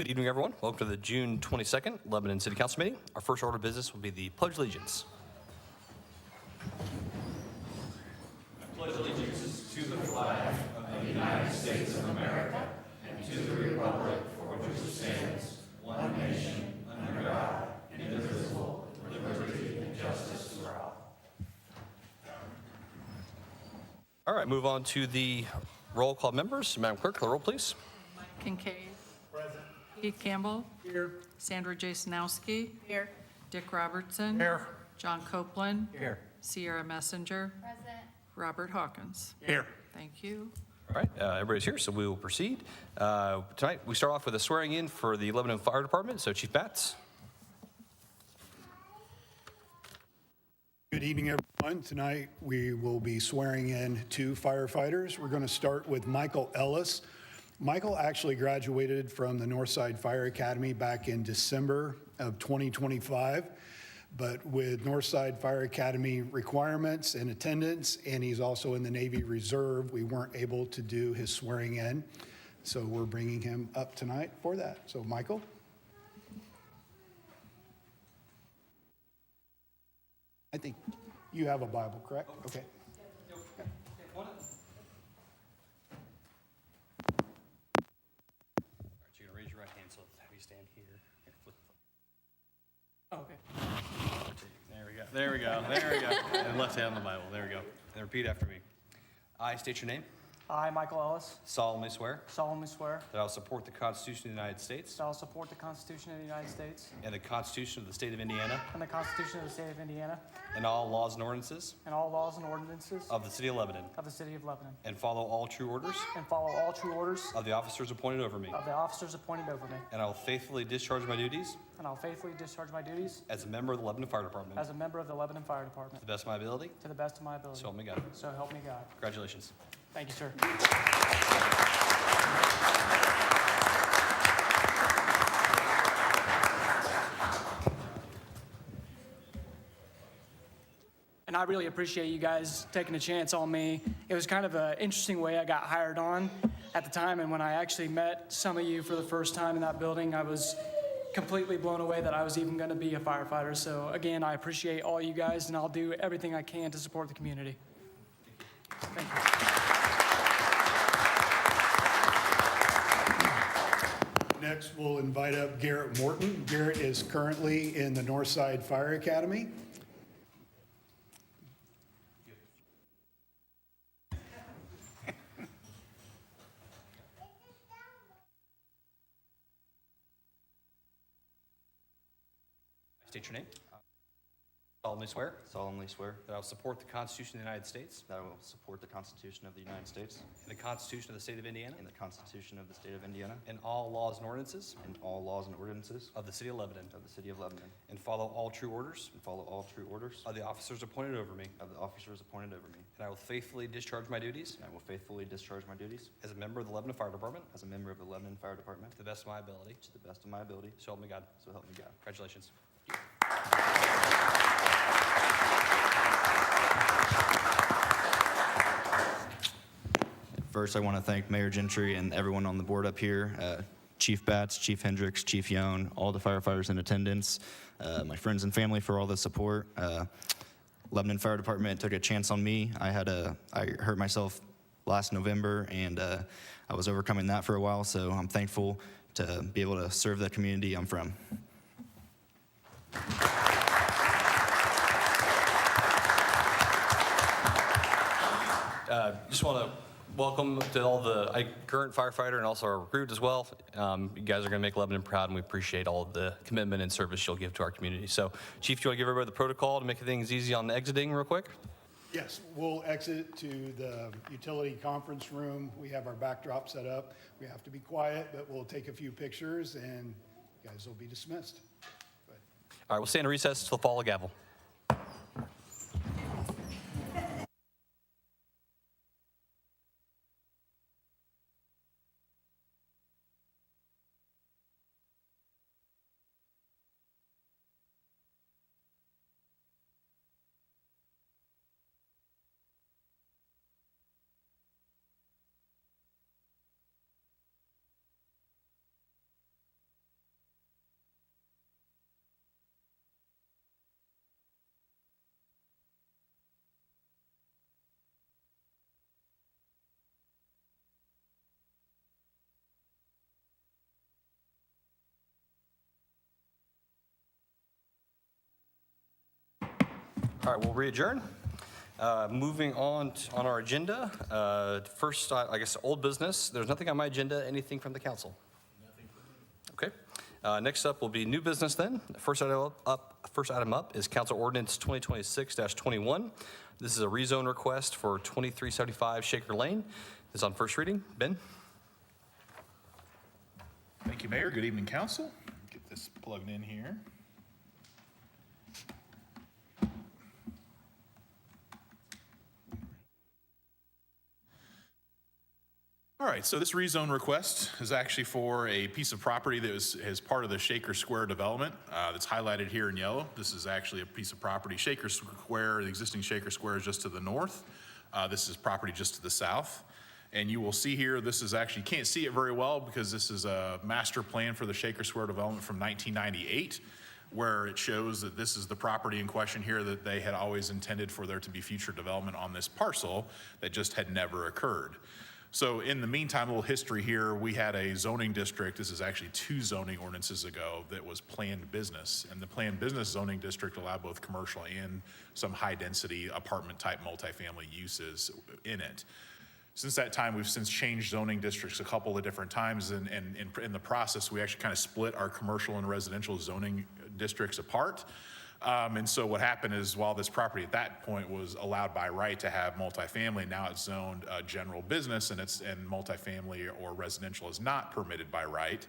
Good evening, everyone. Welcome to the June 22nd Lebanon City Council meeting. Our first order of business will be the Pledge of Allegiance. I pledge allegiance to the flag of the United States of America and to the republic for which it stands, one nation, under God, indivisible, with liberty and justice for all. All right, move on to the roll call members. Madam Clerk, the roll, please. Kincaid. Present. Keith Campbell. Here. Sandra Jasanowski. Here. Dick Robertson. Here. John Copeland. Here. Sierra Messenger. Present. Robert Hawkins. Here. Thank you. All right, everybody's here, so we will proceed. Tonight, we start off with a swearing in for the Lebanon Fire Department. So, Chief Batts. Good evening, everyone. Tonight, we will be swearing in 2 firefighters. We're going to start with Michael Ellis. Michael actually graduated from the Northside Fire Academy back in December of 2025. But with Northside Fire Academy requirements and attendance, and he's also in the Navy Reserve, we weren't able to do his swearing in. So we're bringing him up tonight for that. So, Michael. I think you have a Bible, correct? Okay. All right, so you're going to raise your right hand, so have you stand here. Here, flip. Oh, okay. There we go. And left hand on the Bible. There we go. And repeat after me. I state your name. I, Michael Ellis, Solemnly swear solemnly swear that I will support the Constitution of the United States that I will support the Constitution of the United States and the Constitution of the State of Indiana and the Constitution of the State of Indiana and all laws and ordinances and all laws and ordinances of the City of Lebanon, of the City of Lebanon, and follow all true orders and follow all true orders of the officers appointed over me. of the officers appointed over me. And I will faithfully discharge my duties And I'll faithfully discharge my duties as a member of the Lebanon Fire Department as a member of the Lebanon Fire Department to the best of my ability. to the best of my ability. So help me God. So help me God. Congratulations. Thank you, sir. And I really appreciate you guys taking a chance on me. It was kind of an interesting way I got hired on at the time, and when I actually met some of you for the first time in that building, I was completely blown away that I was even going to be a firefighter. So again, I appreciate all you guys, and I'll do everything I can to support the community. Thank you. Next, we'll invite up Garrett Morton. Garrett is currently in the Northside Fire Academy. State your name. Solemnly swear that I will support the Constitution of the United States that I will support the Constitution of the United States and the Constitution of the State of Indiana and the Constitution of the State of Indiana and all laws and ordinances and all laws and ordinances of the City of Lebanon, of the City of Lebanon, and follow all true orders and follow all true orders of the officers appointed over me. of the officers appointed over me. And I will faithfully discharge my duties And I will faithfully discharge my duties as a member of the Lebanon Fire Department as a member of the Lebanon Fire Department to the best of my ability. to the best of my ability. So help me God. So help me God. Congratulations. First, I want to thank Mayor Gentry and everyone on the board up here, Chief Batts, Chief Hendricks, Chief Yohn, all the firefighters in attendance, my friends and family for all the support. Lebanon Fire Department took a chance on me. I hurt myself last November, and I was overcoming that for a while, so I'm thankful to be able to serve the community I'm from. Just want to welcome to all the current firefighter and also our recruit as well. You guys are going to make Lebanon proud, and we appreciate all of the commitment and service you'll give to our community. So, Chief, do you want to give everybody the protocol to make things easy on exiting real quick? Yes, we'll exit to the utility conference room. We have our backdrop set up. We have to be quiet, but we'll take a few pictures, and you guys will be dismissed. All right, we'll stand in recess till the fall of gavel. All right, we'll re-adjourn. Moving on on our agenda, first, I guess, old business. There's nothing on my agenda. Anything from the council? Nothing from me. Okay. Next up will be new business then. First item up is Council Ordinance 2026-21. This is a rezone request for 2375 Shaker Lane. This is on first reading. Ben? Thank you, Mayor. Good evening, council. Get this plugged in here. All right, so this rezone request is actually for a piece of property that is part of the Shaker Square development that's highlighted here in yellow. This is actually a piece of property. Shaker Square, the existing Shaker Square is just to the north. This is property just to the south. And you will see here, this is actually, you can't see it very well because this is a master plan for the Shaker Square development from 1998, where it shows that this is the property in question here that they had always intended for there to be future development on this parcel that just had never occurred. So in the meantime, a little history here, we had a zoning district, this is actually 2 zoning ordinances ago, that was planned business. And the planned business zoning district allowed both commercial and some high density apartment type multifamily uses in it. Since that time, we've since changed zoning districts a couple of different times, and in the process, we actually kind of split our commercial and residential zoning districts apart. And so what happened is, while this property at that point was allowed by right to have multifamily, now it's zoned general business, and multifamily or residential is not permitted by right.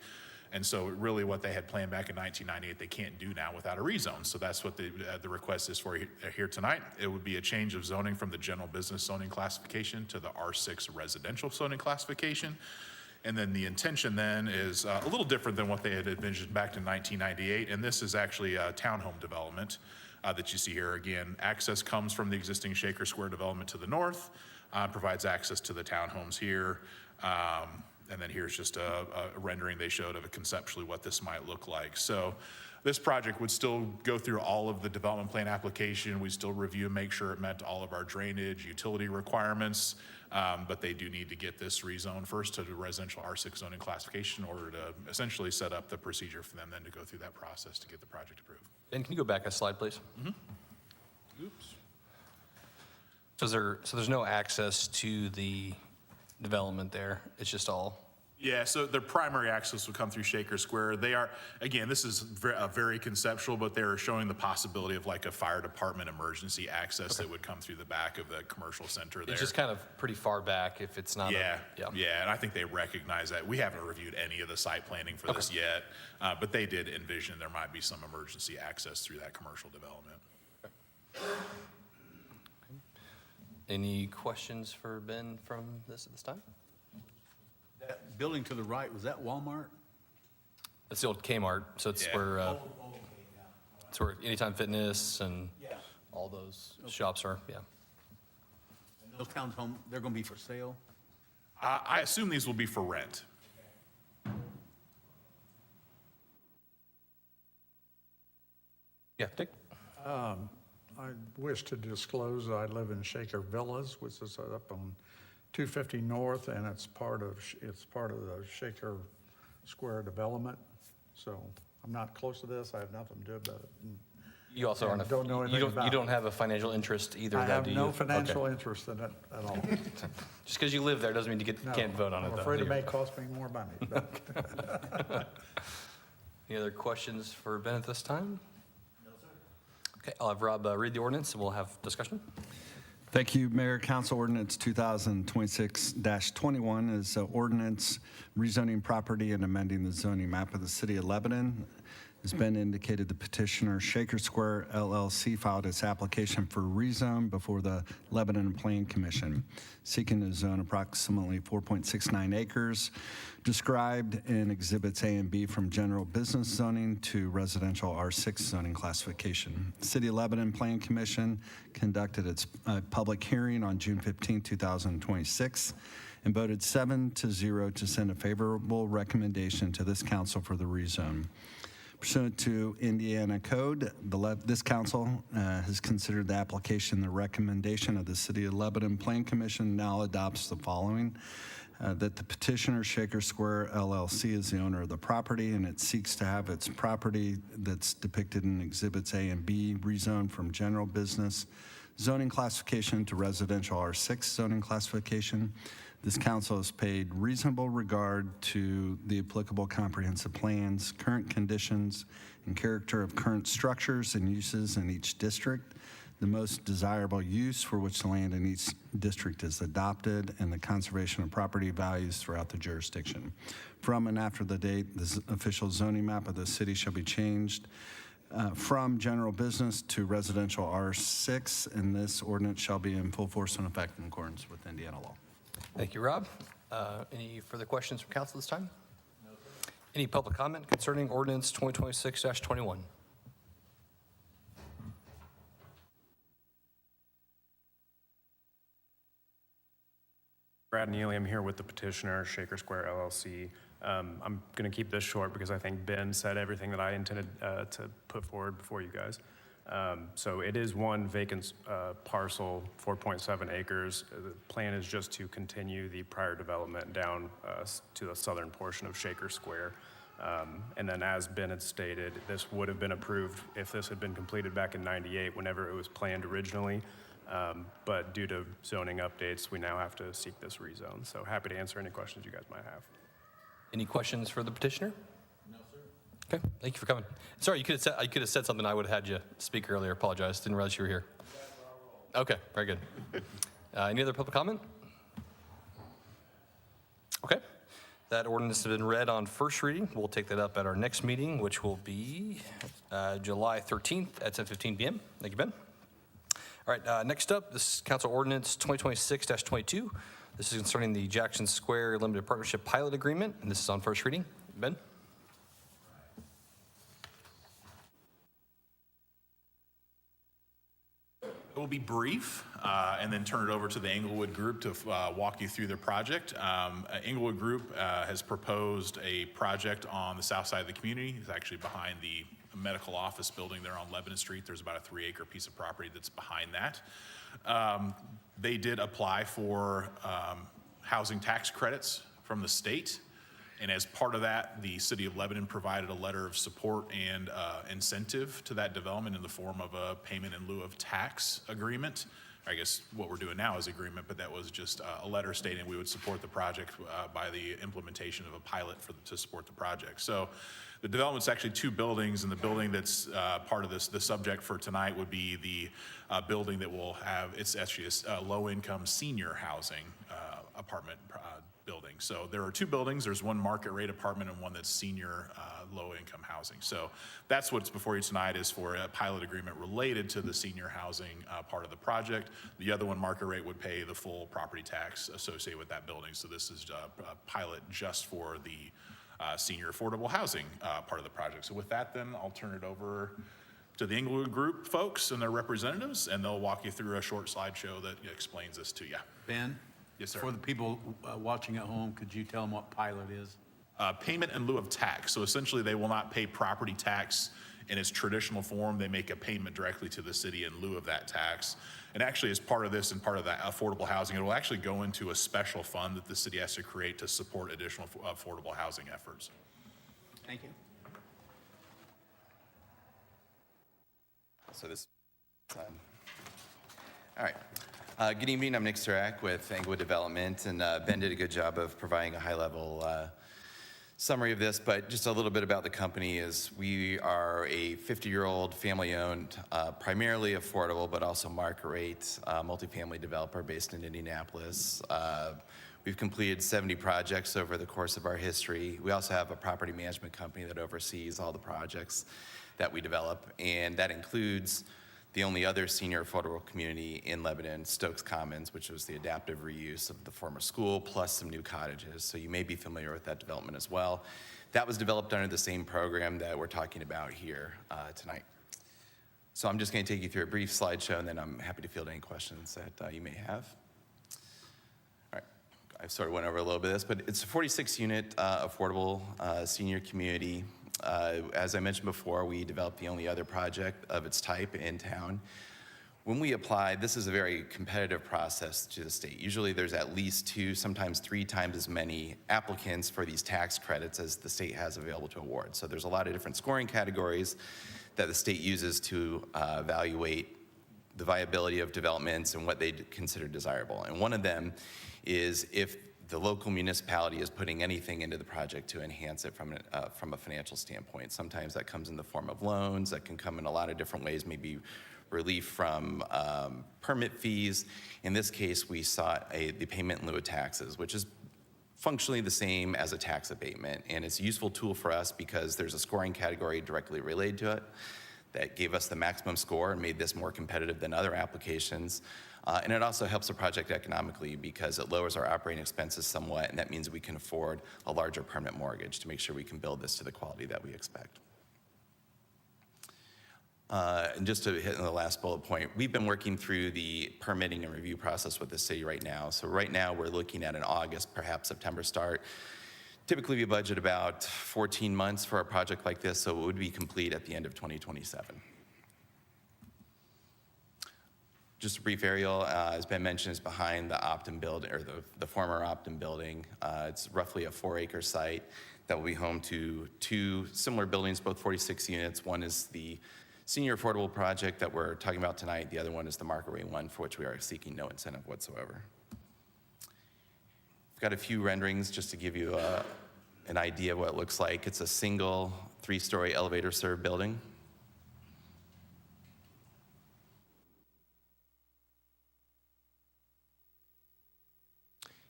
And so really what they had planned back in 1998, they can't do now without a rezone. So that's what the request is for here tonight. It would be a change of zoning from the general business zoning classification to the R6 residential zoning classification. And then the intention then is a little different than what they had envisioned back in 1998. And this is actually a townhome development that you see here. Again, access comes from the existing Shaker Square development to the north, provides access to the townhomes here. And then here's just a rendering they showed of conceptually what this might look like. So this project would still go through all of the development plan application. We still review and make sure it met all of our drainage, utility requirements. But they do need to get this rezoned first to the residential R6 zoning classification in order to essentially set up the procedure for them then to go through that process to get the project approved. Ben, can you go back a slide, please? Oops. So there's no access to the development there. It's just all. Yeah, so their primary access would come through Shaker Square. They are, again, this is very conceptual, but they're showing the possibility of like a fire department emergency access that would come through the back of the commercial center there. It's just kind of pretty far back if it's not. Yeah, and I think they recognize that. We haven't reviewed any of the site planning for this yet, but they did envision there might be some emergency access through that commercial development. Any questions for Ben from this at this time? That building to the right, was that Walmart? It's the old Kmart, so it's Yeah. where it's where Anytime Fitness and all those shops are. Yeah. And those townhomes, they're going to be for sale? I assume these will be for rent. Yeah, Dick. I wish to disclose I live in Shaker Villas, which is up on 250 North, and it's part of the Shaker Square development. So I'm not close to this. I have nothing to do about it. You also aren't. Don't know anything about You it. don't have a financial interest either. I though, have do you? no financial Okay. interest in it at all. Just because you live there doesn't mean you No. can't vote on it. I'm though, afraid do it you? may cost me more money. But Any other questions for Ben at this time? No, sir. Okay, I'll have Rob read the ordinance and we'll have discussion. Thank you, Mayor. Council Ordinance 2026-21 is an ordinance rezoning property and amending the zoning map of the city of Lebanon. As Ben indicated, the petitioner, Shaker Square LLC, filed its application for rezone before the Lebanon Plan Commission, seeking to zone approximately 4.69 acres, described in Exhibits A and B from general business zoning to residential R6 zoning classification. City of Lebanon Plan Commission conducted its public hearing on June 15, 2026, and voted 7-0 to send a favorable recommendation to this council for the rezone. Pursuant to Indiana Code, this council has considered the application. The recommendation of the City of Lebanon Plan Commission now adopts the following. that the petitioner, Shaker Square LLC, is the owner of the property, and it seeks to have its property that's depicted in Exhibits A and B rezoned from general business zoning classification to residential R6 zoning classification. This council has paid reasonable regard to the applicable comprehensive plans, current conditions, and character of current structures and uses in each district, the most desirable use for which the land in each district is adopted, and the conservation of property values throughout the jurisdiction. From and after the date, the official zoning map of the city shall be changed from general business to residential R6, and this ordinance shall be in full force and effect in accordance with Indiana law. Thank you, Rob. Any further questions from council this time? No, sir. Any public comment concerning ordinance 2026-21? Brad Neely, I'm here with the petitioner, Shaker Square LLC. I'm going to keep this short because I think Ben said everything that I intended to put forward before you guys. So it is one vacant parcel, 4.7 acres. The plan is just to continue the prior development down to the southern portion of Shaker Square. And then as Ben had stated, this would have been approved if this had been completed back in '98 whenever it was planned originally. But due to zoning updates, we now have to seek this rezone. So happy to answer any questions you guys might have. Any questions for the petitioner? No, sir. Okay, thank you for coming. Sorry, you could have said something. I would have had you speak earlier. Apologize. Didn't realize you were here. Okay, very good. Any other public comment? Okay. That ordinance has been read on first reading. We'll take that up at our next meeting, which will be July 13th at 10:15 p.m. Thank you, Ben. All right, next up, this is Council Ordinance 2026-22. This is concerning the Jackson Square Limited Partnership Pilot Agreement, and this is on first reading. Ben? It will be brief, and then turn it over to the Englewood Group to walk you through their project. Englewood Group has proposed a project on the south side of the community. It's actually behind the medical office building there on Lebanon Street. There's about a 3-acre piece of property that's behind that. They did apply for housing tax credits from the state. And as part of that, the city of Lebanon provided a letter of support and incentive to that development in the form of a payment in lieu of tax agreement. I guess what we're doing now is agreement, but that was just a letter stating we would support the project by the implementation of a pilot to support the project. So the development's actually 2 buildings, and the building that's part of the subject for tonight would be the building that will have, it's actually a low-income senior housing apartment building. So there are 2 buildings. There's one market rate apartment and one that's senior low-income housing. So that's what's before you tonight, is for a pilot agreement related to the senior housing part of the project. The other one, market rate, would pay the full property tax associated with that building. So this is a pilot just for the senior affordable housing part of the project. So with that, then I'll turn it over to the Englewood Group folks and their representatives, and they'll walk you through a short slideshow that explains this to you. Ben? Yes, sir. For the people watching at home, could you tell them what pilot is? Payment in lieu of tax. So essentially, they will not pay property tax in its traditional form. They make a payment directly to the city in lieu of that tax. And actually, as part of this and part of that affordable housing, it will actually go into a special fund that the city has to create to support additional affordable housing efforts. Thank you. So this, all right. Good evening, I'm Nick Surak with Englewood Development, and Ben did a good job of providing a high-level summary of this, but just a little bit about the company is we are a 50-year-old family-owned, primarily affordable, but also market rate multifamily developer based in Indianapolis. We've completed 70 projects over the course of our history. We also have a property management company that oversees all the projects that we develop, and that includes the only other senior affordable community in Lebanon, Stokes Commons, which was the adaptive reuse of the former school, plus some new cottages. So you may be familiar with that development as well. That was developed under the same program that we're talking about here tonight. So I'm just going to take you through a brief slideshow, and then I'm happy to field any questions that you may have. All right, I sort of went over a little bit of this, but it's a 46-unit affordable senior community. As I mentioned before, we developed the only other project of its type in town. When we apply, this is a very competitive process to the state. Usually there's at least 2, sometimes 3 times as many applicants for these tax credits as the state has available to award. So there's a lot of different scoring categories that the state uses to evaluate the viability of developments and what they consider desirable. And one of them is if the local municipality is putting anything into the project to enhance it from a financial standpoint. Sometimes that comes in the form of loans, that can come in a lot of different ways, maybe relief from permit fees. In this case, we sought the payment in lieu of taxes, which is functionally the same as a tax abatement. And it's a useful tool for us because there's a scoring category directly related to it that gave us the maximum score and made this more competitive than other applications. And it also helps the project economically because it lowers our operating expenses somewhat, and that means we can afford a larger permanent mortgage to make sure we can build this to the quality that we expect. And just to hit on the last bullet point, we've been working through the permitting and review process with the city right now. So right now we're looking at an August, perhaps September start. Typically we budget about 14 months for a project like this, so it would be complete at the end of 2027. Just a brief aerial, as Ben mentioned, is behind the Optum building, or the former Optum building. It's roughly a 4-acre site that will be home to 2 similar buildings, both 46 units. One is the senior affordable project that we're talking about tonight. The other one is the market rate one, for which we are seeking no incentive whatsoever. I've got a few renderings just to give you an idea of what it looks like. It's a single 3-story elevator served building.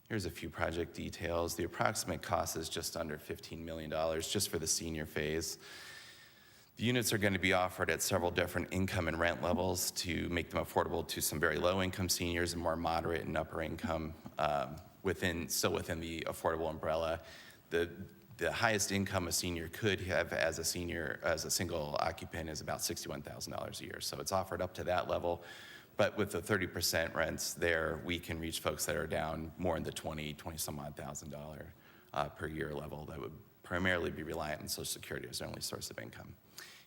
Here's a few project details. The approximate cost is just under $15 million just for the senior phase. The units are going to be offered at several different income and rent levels to make them affordable to some very low-income seniors and more moderate and upper income still within the affordable umbrella. The highest income a senior could have as a single occupant is about $61,000 a year. So it's offered up to that level. But with the 30% rents there, we can reach folks that are down more in the $20 some odd thousand per year level that would primarily be reliant on Social Security as their only source of income.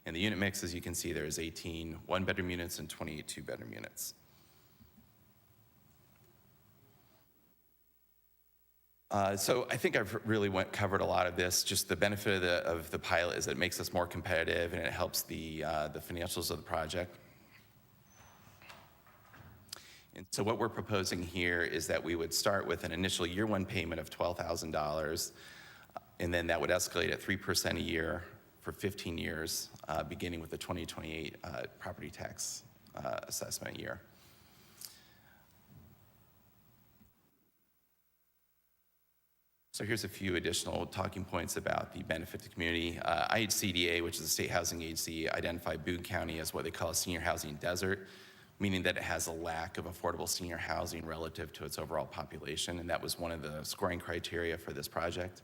In the unit mix, as you can see, there is 18 one-bedroom units and 28 two-bedroom units. So I think I've really covered a lot of this. Just the benefit of the pilot is that it makes us more competitive and it helps the financials of the project. And so what we're proposing here is that we would start with an initial year 1 payment of $12,000, and then that would escalate at 3% a year for 15 years, beginning with the 2028 property tax assessment year. So here's a few additional talking points about the benefit to the community. IHCDA, which is the state housing agency, identified Boone County as what they call a senior housing desert, meaning that it has a lack of affordable senior housing relative to its overall population, and that was one of the scoring criteria for this project.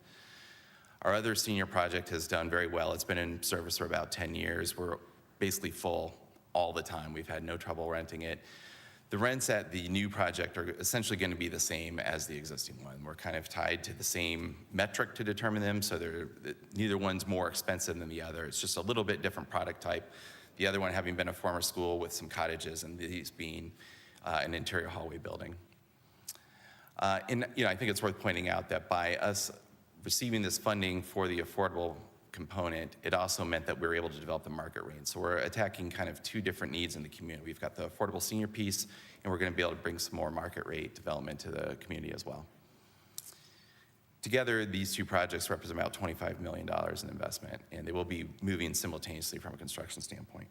Our other senior project has done very well. It's been in service for about 10 years. We're basically full all the time. We've had no trouble renting it. The rents at the new project are essentially going to be the same as the existing one. We're kind of tied to the same metric to determine them, so neither one's more expensive than the other. It's just a little bit different product type. The other one having been a former school with some cottages, and these being an interior hallway building. And I think it's worth pointing out that by us receiving this funding for the affordable component, it also meant that we were able to develop the market rate. So we're attacking kind of 2 different needs in the community. We've got the affordable senior piece, and we're going to be able to bring some more market rate development to the community as well. Together, these 2 projects represent about $25 million in investment, and they will be moving simultaneously from a construction standpoint.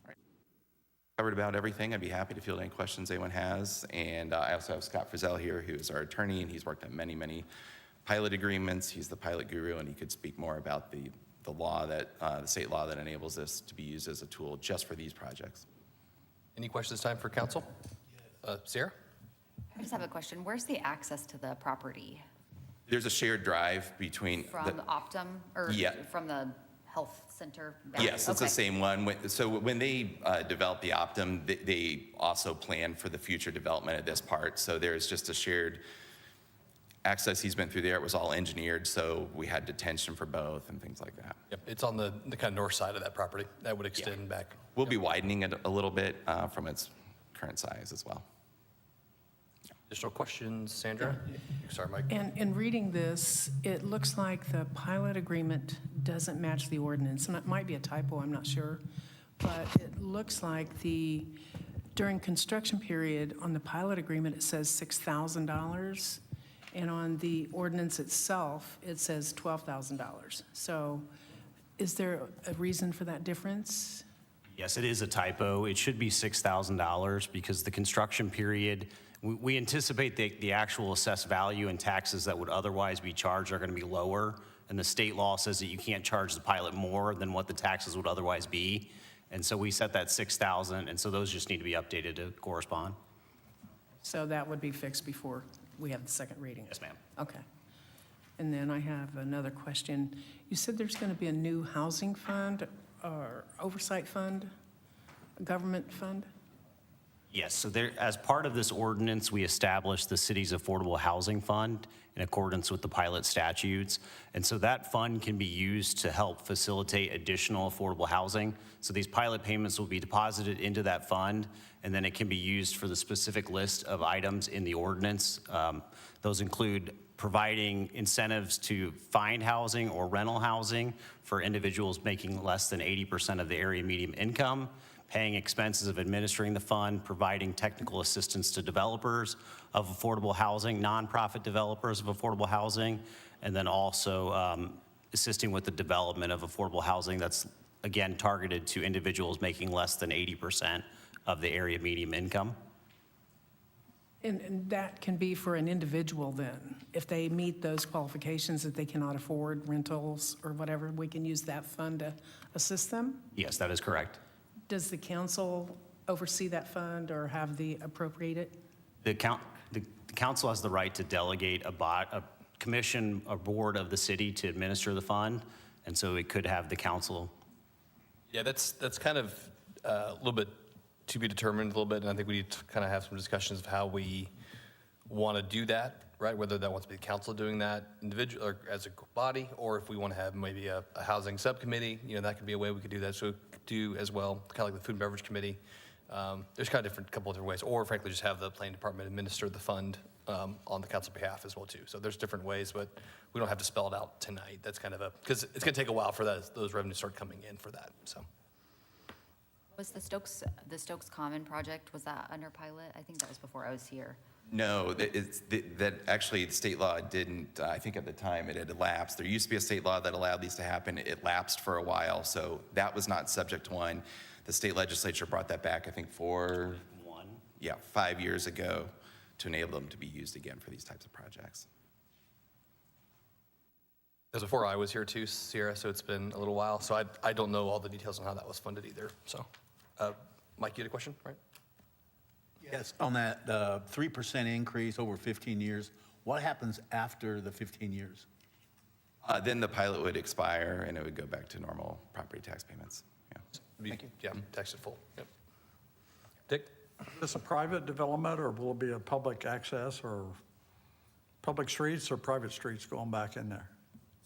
All right. Covered about everything. I'd be happy to field any questions anyone has. And I also have Scott Frizzell here, who is our attorney, and he's worked on many, many pilot agreements. He's the pilot guru, and he could speak more about the law that, the state law that enables this to be used as a tool just for these projects. Any questions time for council? Sarah? I just have a question. Where's the access to the property? There's a shared drive between From Optum or from the health center? Yes, it's the same one. So when they developed the Optum, they also planned for the future development of this part. So there's just a shared access easement through there. It was all engineered, so we had detention for both and things like that. Yep, it's on the kind of north side of that property. That would extend back. We'll be widening it a little bit from its current size as well. Additional questions, Sandra? Sorry, Mike. And in reading this, it looks like the pilot agreement doesn't match the ordinance, and it might be a typo, I'm not sure. But it looks like during construction period, on the pilot agreement, it says $6,000, and on the ordinance itself, it says $12,000. So is there a reason for that difference? Yes, it is a typo. It should be $6,000 because the construction period, we anticipate the actual assessed value and taxes that would otherwise be charged are going to be lower. And the state law says that you can't charge the pilot more than what the taxes would otherwise be. And so we set that $6,000, and so those just need to be updated to correspond. So that would be fixed before we have the second reading? Yes, ma'am. Okay. And then I have another question. You said there's going to be a new housing fund or oversight fund, a government fund? Yes, so there, as part of this ordinance, we established the city's affordable housing fund in accordance with the pilot statutes. And so that fund can be used to help facilitate additional affordable housing. So these pilot payments will be deposited into that fund, and then it can be used for the specific list of items in the ordinance. Those include providing incentives to find housing or rental housing for individuals making less than 80% of the area median income, paying expenses of administering the fund, providing technical assistance to developers of affordable housing, nonprofit developers of affordable housing, and then also assisting with the development of affordable housing that's, again, targeted to individuals making less than 80% of the area median income. And that can be for an individual then? If they meet those qualifications that they cannot afford rentals or whatever, we can use that fund to assist them? Yes, that is correct. Does the council oversee that fund or have the appropriate it? The council has the right to delegate a commission, a board of the city to administer the fund, and so it could have the council. Yeah, that's kind of a little bit to be determined a little bit, and I think we need to kind of have some discussions of how we want to do that, right? Whether that wants to be the council doing that individual or as a body, or if we want to have maybe a housing subcommittee, that could be a way we could do that. So do as well, kind of like the food and beverage committee. There's kind of couple of different ways, or frankly, just have the planning department administer the fund on the council behalf as well too. So there's different ways, but we don't have to spell it out tonight. That's kind of because it's going to take a while for those revenues to start coming in for that. So. Was the Stokes Common project, was that under pilot? I think that was before I was here. No, that actually the state law didn't, I think at the time it had lapsed. There used to be a state law that allowed these to happen. It lapsed for a while, so that was not subject to one. The state legislature brought that back, I think, 5 years ago to enable them to be used again for these types of projects. As before I was here too, Sierra, so it's been a little while. So I don't know all the details on how that was funded either. So, Mike, you had a question, right? Yes, on that 3% increase over 15 years, what happens after the 15 years? Then the pilot would expire and it would go back to normal property tax payments. Yeah. Thank you. Yeah, taxed in full. Yep. Dick? Is this a private development, or will it be a public access, or public streets or private streets going back in there?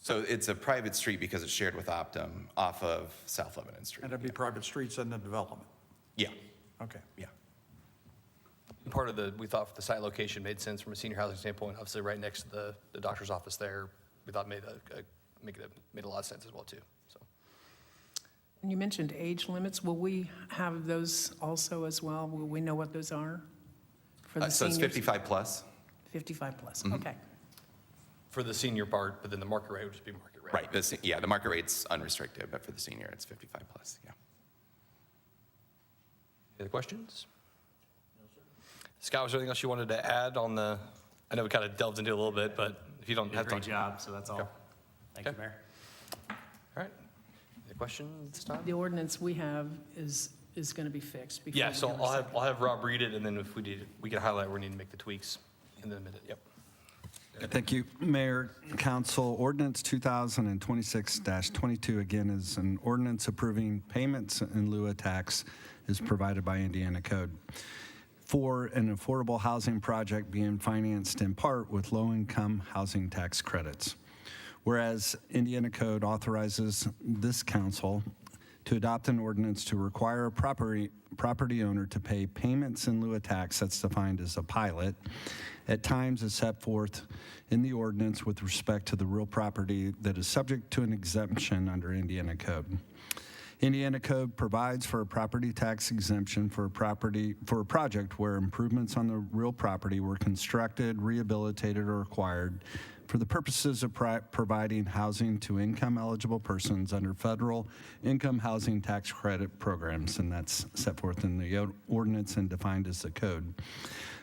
So it's a private street because it's shared with Optum off of South Lebanon Street. And it'd be private streets in the development? Yeah. Okay. Yeah. Part of we thought the site location made sense from a senior housing standpoint. Obviously, right next to the doctor's office there, we thought made a lot of sense as well too. So. And you mentioned age limits. Will we have those also as well? Will we know what those are for the So it's seniors? 55 plus. 55 plus, Mm-hmm. okay. For the senior part, but then the market rate would just be market rate. Right. The market rate's unrestricted, but for the senior, it's 55 plus. Yeah. Any other questions? No, sir. Scott, was there anything else you wanted to add on the? I know we kind of delved into it a little bit, but if you don't have Great time. job, so that's all. Okay. Thank you, Mayor. All right. Any questions this time? The ordinance we have is going to be fixed. before Yeah, we so have a I'll second. have Rob read it, and then if we can highlight where we need to make the tweaks in a minute. Yep. Thank you, Mayor, Council. Ordinance 2026-22, again, is an ordinance approving payments in lieu of tax as provided by Indiana Code. for an affordable housing project being financed in part with low-income housing tax credits. Whereas Indiana Code authorizes this council to adopt an ordinance to require a property owner to pay payments in lieu of tax that's defined as a pilot, at times as set forth in the ordinance with respect to the real property that is subject to an exemption under Indiana Code. Indiana Code provides for a property tax exemption for a project where improvements on the real property were constructed, rehabilitated, or acquired for the purposes of providing housing to income-eligible persons under federal income housing tax credit programs, and that's set forth in the ordinance and defined as the code.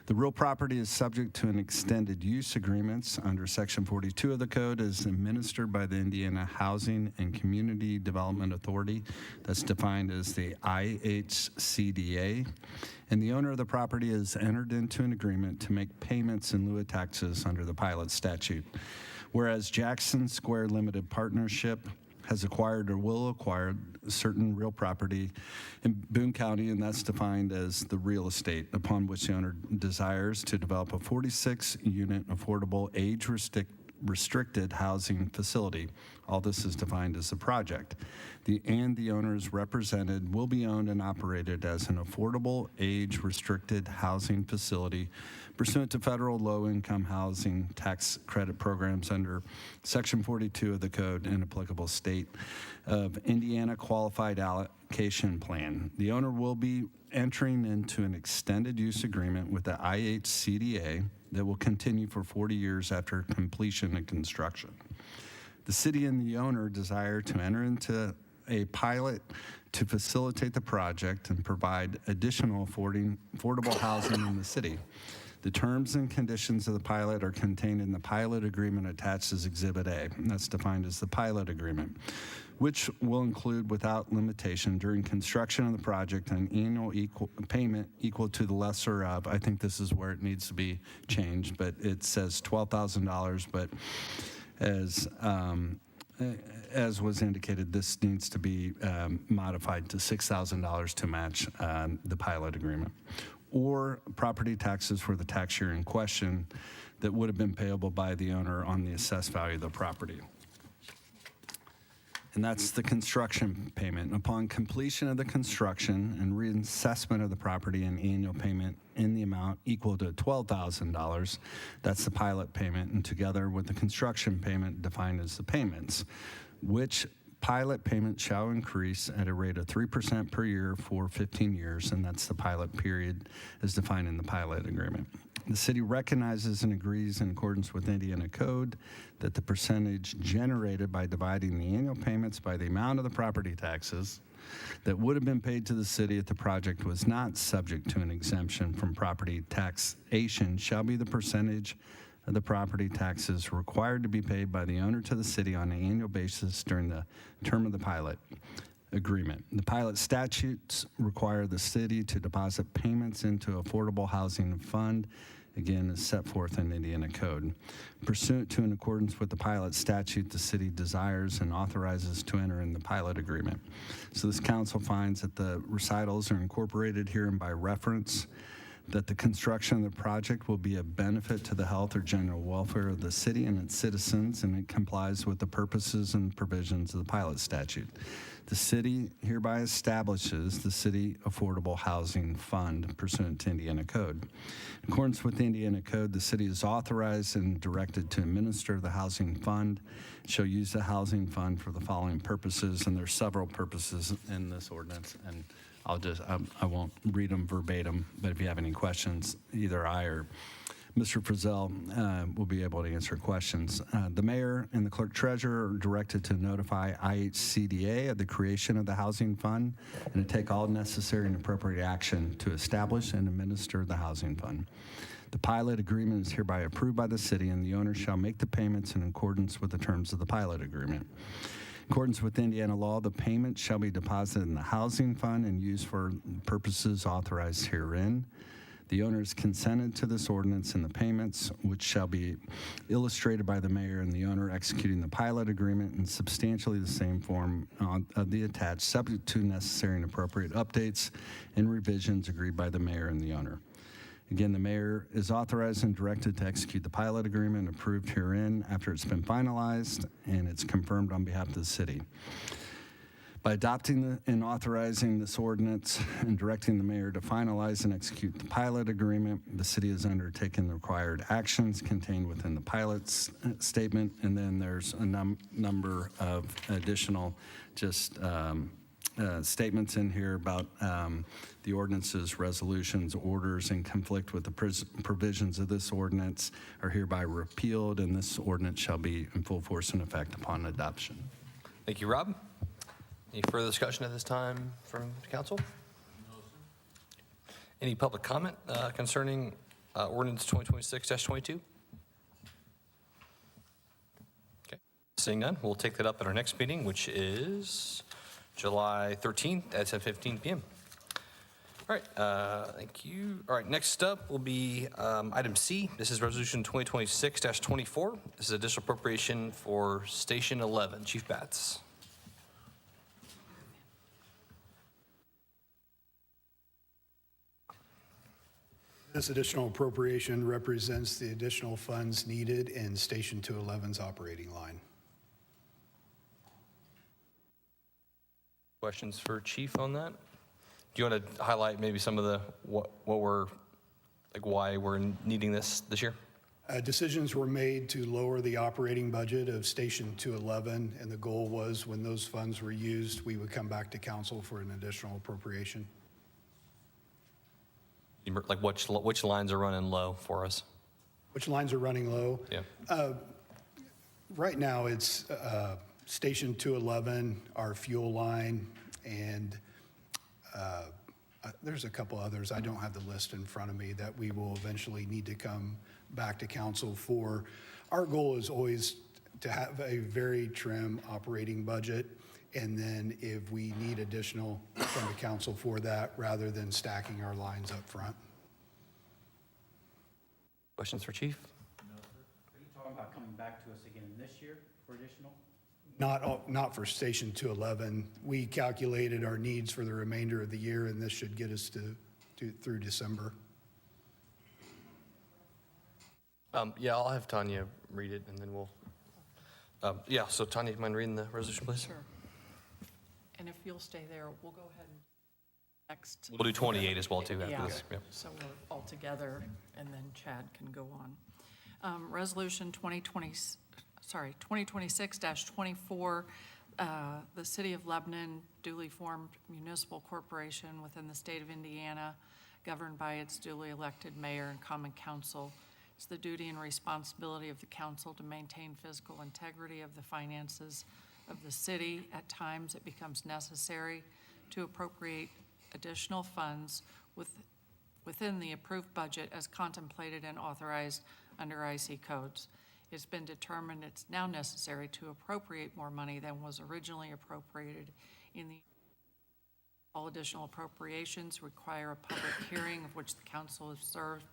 The real property is subject to an extended use agreements under Section 42 of the code as administered by the Indiana Housing and Community Development Authority. That's defined as the IHCDA. And the owner of the property has entered into an agreement to make payments in lieu of taxes under the pilot statute. Whereas Jackson Square Limited Partnership has acquired or will acquire certain real property in Boone County, and that's defined as the real estate upon which the owner desires to develop a 46-unit affordable age-restricted housing facility. All this is defined as a project. The owners represented will be owned and operated as an affordable age-restricted housing facility pursuant to federal low-income housing tax credit programs under Section 42 of the code and applicable state of Indiana Qualified Allocation Plan. The owner will be entering into an extended use agreement with the IHCDA that will continue for 40 years after completion of construction. The city and the owner desire to enter into a pilot to facilitate the project and provide additional affordable housing in the city. The terms and conditions of the pilot are contained in the pilot agreement attached as Exhibit A, and that's defined as the pilot agreement, which will include without limitation during construction of the project an annual payment equal to the lesser of, I think this is where it needs to be changed, but it says $12,000, but as was indicated, this needs to be modified to $6,000 to match the pilot agreement, or property taxes for the tax year in question that would have been payable by the owner on the assessed value of the property. And that's the construction payment. Upon completion of the construction and reassessment of the property, an annual payment in the amount equal to $12,000. That's the pilot payment, and together with the construction payment defined as the payments, which pilot payment shall increase at a rate of 3% per year for 15 years, and that's the pilot period as defined in the pilot agreement. The city recognizes and agrees in accordance with Indiana Code that the percentage generated by dividing the annual payments by the amount of the property taxes that would have been paid to the city if the project was not subject to an exemption from property taxation shall be the percentage of the property taxes required to be paid by the owner to the city on an annual basis during the term of the pilot agreement. The pilot statutes require the city to deposit payments into affordable housing fund, again, is set forth in Indiana Code. Pursuant to in accordance with the pilot statute, the city desires and authorizes to enter in the pilot agreement. So this council finds that the recitals are incorporated herein by reference, that the construction of the project will be a benefit to the health or general welfare of the city and its citizens, and it complies with the purposes and provisions of the pilot statute. The city hereby establishes the City Affordable Housing Fund pursuant to Indiana Code. In accordance with the Indiana Code, the city is authorized and directed to administer the housing fund. It shall use the housing fund for the following purposes, and there's several purposes in this ordinance, and I won't read them verbatim, but if you have any questions, either I or Mr. Frizzell will be able to answer questions. The mayor and the clerk treasurer are directed to notify IHCDA of the creation of the housing fund and to take all necessary and appropriate action to establish and administer the housing fund. The pilot agreement is hereby approved by the city, and the owner shall make the payments in accordance with the terms of the pilot agreement. In accordance with Indiana law, the payment shall be deposited in the housing fund and used for purposes authorized herein. The owner is consented to this ordinance and the payments, which shall be illustrated by the mayor and the owner executing the pilot agreement in substantially the same form of the attached, subject to necessary and appropriate updates and revisions agreed by the mayor and the owner. Again, the mayor is authorized and directed to execute the pilot agreement approved herein after it's been finalized and it's confirmed on behalf of the city. By adopting and authorizing this ordinance and directing the mayor to finalize and execute the pilot agreement, the city has undertaken the required actions contained within the pilot statement, and then there's a number of additional statements in here about the ordinance's resolutions, orders, and conflict with the provisions of this ordinance are hereby repealed, and this ordinance shall be in full force and effect upon adoption. Thank you, Rob. Any further discussion at this time from council? No, sir. Any public comment concerning ordinance 2026-22? Okay. Seeing none, we'll take that up at our next meeting, which is July 13th at 10:15 p.m. All right, thank you. All right, next up will be item C. This is resolution 2026-24. This is additional appropriation for Station 11. Chief Batts. This additional appropriation represents the additional funds needed in Station 211's operating line. Questions for Chief on that? Do you want to highlight maybe some of the why we're needing this year? Decisions were made to lower the operating budget of Station 211, and the goal was when those funds were used, we would come back to council for an additional appropriation. Like which lines are running low for us? Which lines are running low? Yeah. Right now, it's Station 211, our fuel line, and there's a couple others. I don't have the list in front of me that we will eventually need to come back to council for. Our goal is always to have a very trim operating budget, and then if we need additional from the council for that, rather than stacking our lines up front. Questions for Chief? No, sir. Are you talking about coming back to us again this year for additional? Not for Station 211. We calculated our needs for the remainder of the year, and this should get us through December. Yeah, I'll have Tanya read it, and then we'll. So Tanya, you mind reading the resolution, please? Sure. And if you'll stay there, we'll go ahead and next. We'll do 28 as well, too, after Yeah, this. Yep. so we're all together, and then Chad can go on. Resolution 2026-24, the City of Lebanon, duly formed municipal corporation within the state of Indiana, governed by its duly elected mayor and common council. It's the duty and responsibility of the council to maintain physical integrity of the finances of the city. At times, it becomes necessary to appropriate additional funds within the approved budget as contemplated and authorized under IC codes. It's been determined it's now necessary to appropriate more money than was originally appropriated in the. All additional appropriations require a public hearing of which the council has served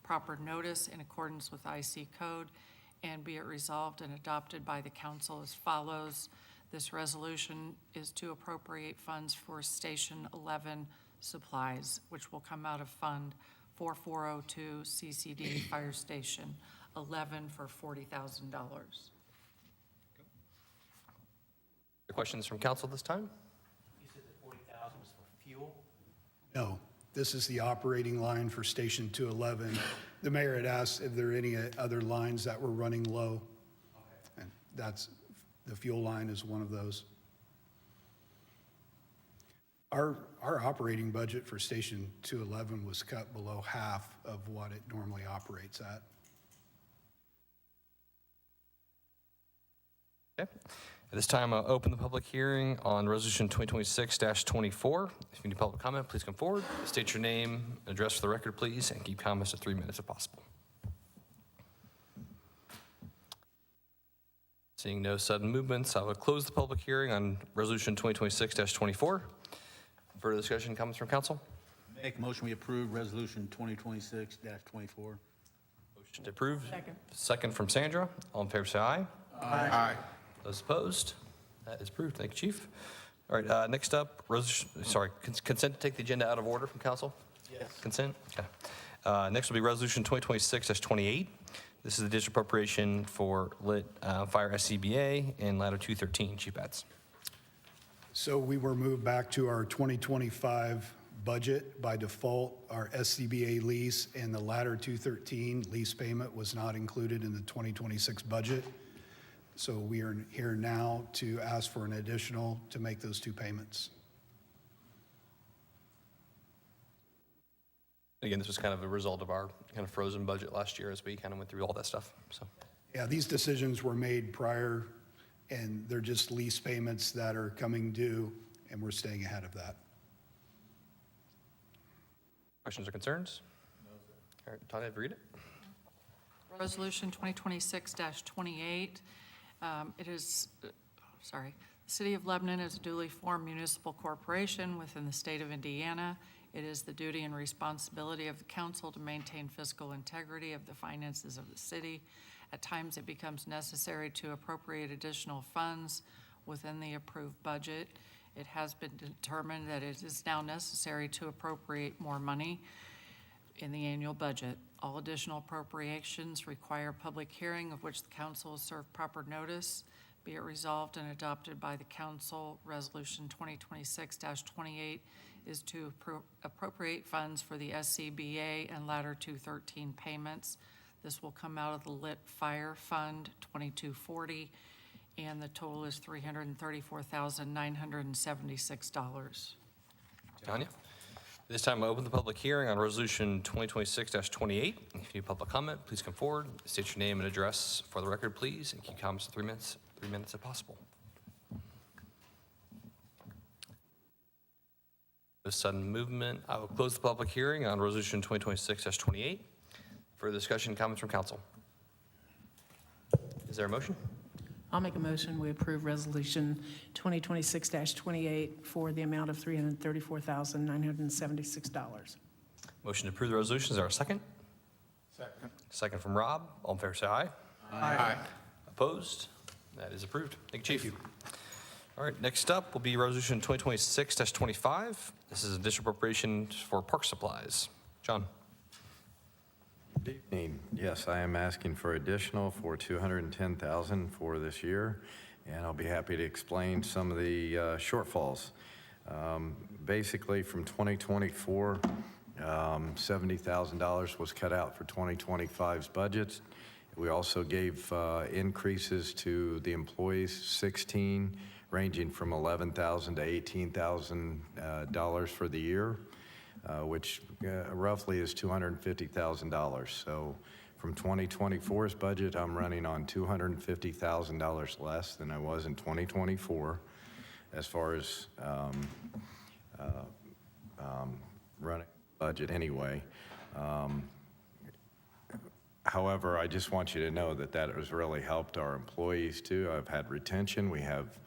proper notice in accordance with IC code, and be it resolved and adopted by the council as follows. This resolution is to appropriate funds for Station 11 supplies, which will come out of Fund 4402 CCD Fire Station 11 for $40,000. Questions from council this time? You said the 40,000 was for fuel? No, this is the operating line for Station 211. The mayor had asked if there are any other lines that were running low. Okay. And the fuel line is one of those. Our operating budget for Station 211 was cut below half of what it normally operates at. Okay. At this time, I'll open the public hearing on Resolution 2026-24. If you need public comment, please come forward. State your name and address for the record, please, and keep comments to 3 minutes if possible. Seeing no sudden movements, I will close the public hearing on Resolution 2026-24. Further discussion, comments from council? Make a motion we approve Resolution 2026-24. Motion to approve. Second. Second from Sandra. All in favor, say aye. Aye. Those opposed? That is approved. Thank you, Chief. All right, next up, consent to take the agenda out of order from council? Yes. Consent? Okay. Next will be Resolution 2026-28. This is the district appropriation for lit fire SCBA and ladder 213. Chief Batts. So we were moved back to our 2025 budget. By default, our SCBA lease and the ladder 213 lease payment was not included in the 2026 budget. So we are here now to ask for an additional to make those two payments. Again, this was kind of a result of our kind of frozen budget last year as we kind of went through all that stuff. So, Yeah, these decisions were made prior, and they're just lease payments that are coming due, and we're staying ahead of that. questions or concerns? No, sir. All right, Tanya, have you read it? Resolution 2026-28. It is, the City of Lebanon is a duly formed municipal corporation within the state of Indiana. It is the duty and responsibility of the council to maintain fiscal integrity of the finances of the city. At times, it becomes necessary to appropriate additional funds within the approved budget. It has been determined that it is now necessary to appropriate more money in the annual budget. All additional appropriations require public hearing of which the council will serve proper notice. Be it resolved and adopted by the council, Resolution 2026-28 is to appropriate funds for the SCBA and Ladder 213 payments. This will come out of the Lit Fire Fund 2240, and the total is $334,976. Tanya? This time, I open the public hearing on Resolution 2026-28. If you need public comment, please come forward, state your name and address for the record, please, and keep comments to 3 minutes, 3 minutes if possible. This sudden movement, I will close the public hearing on Resolution 2026-28. For discussion, comments from council. Is there a motion? I'll make a motion, we approve Resolution 2026-28 for the amount of $334,976. Motion to approve the resolution. Is there a second? Second. Second from Rob. All in favor, say aye. Aye. Opposed? That is approved. Thank you, Chief. All right, next up will be Resolution 2026-25. This is a district appropriation for park supplies. John. Good evening. Yes, I am asking for additional for $210,000 for this year, and I'll be happy to explain some of the shortfalls. Basically, from 2024, $70,000 was cut out for 2025's budgets. We also gave increases to the employees, 16, ranging from $11,000 to $18,000 for the year, which roughly is $250,000. So from 2024's budget, I'm running on $250,000 less than I was in 2024 as far as running budget anyway. However, I just want you to know that that has really helped our employees too. I've had retention. We have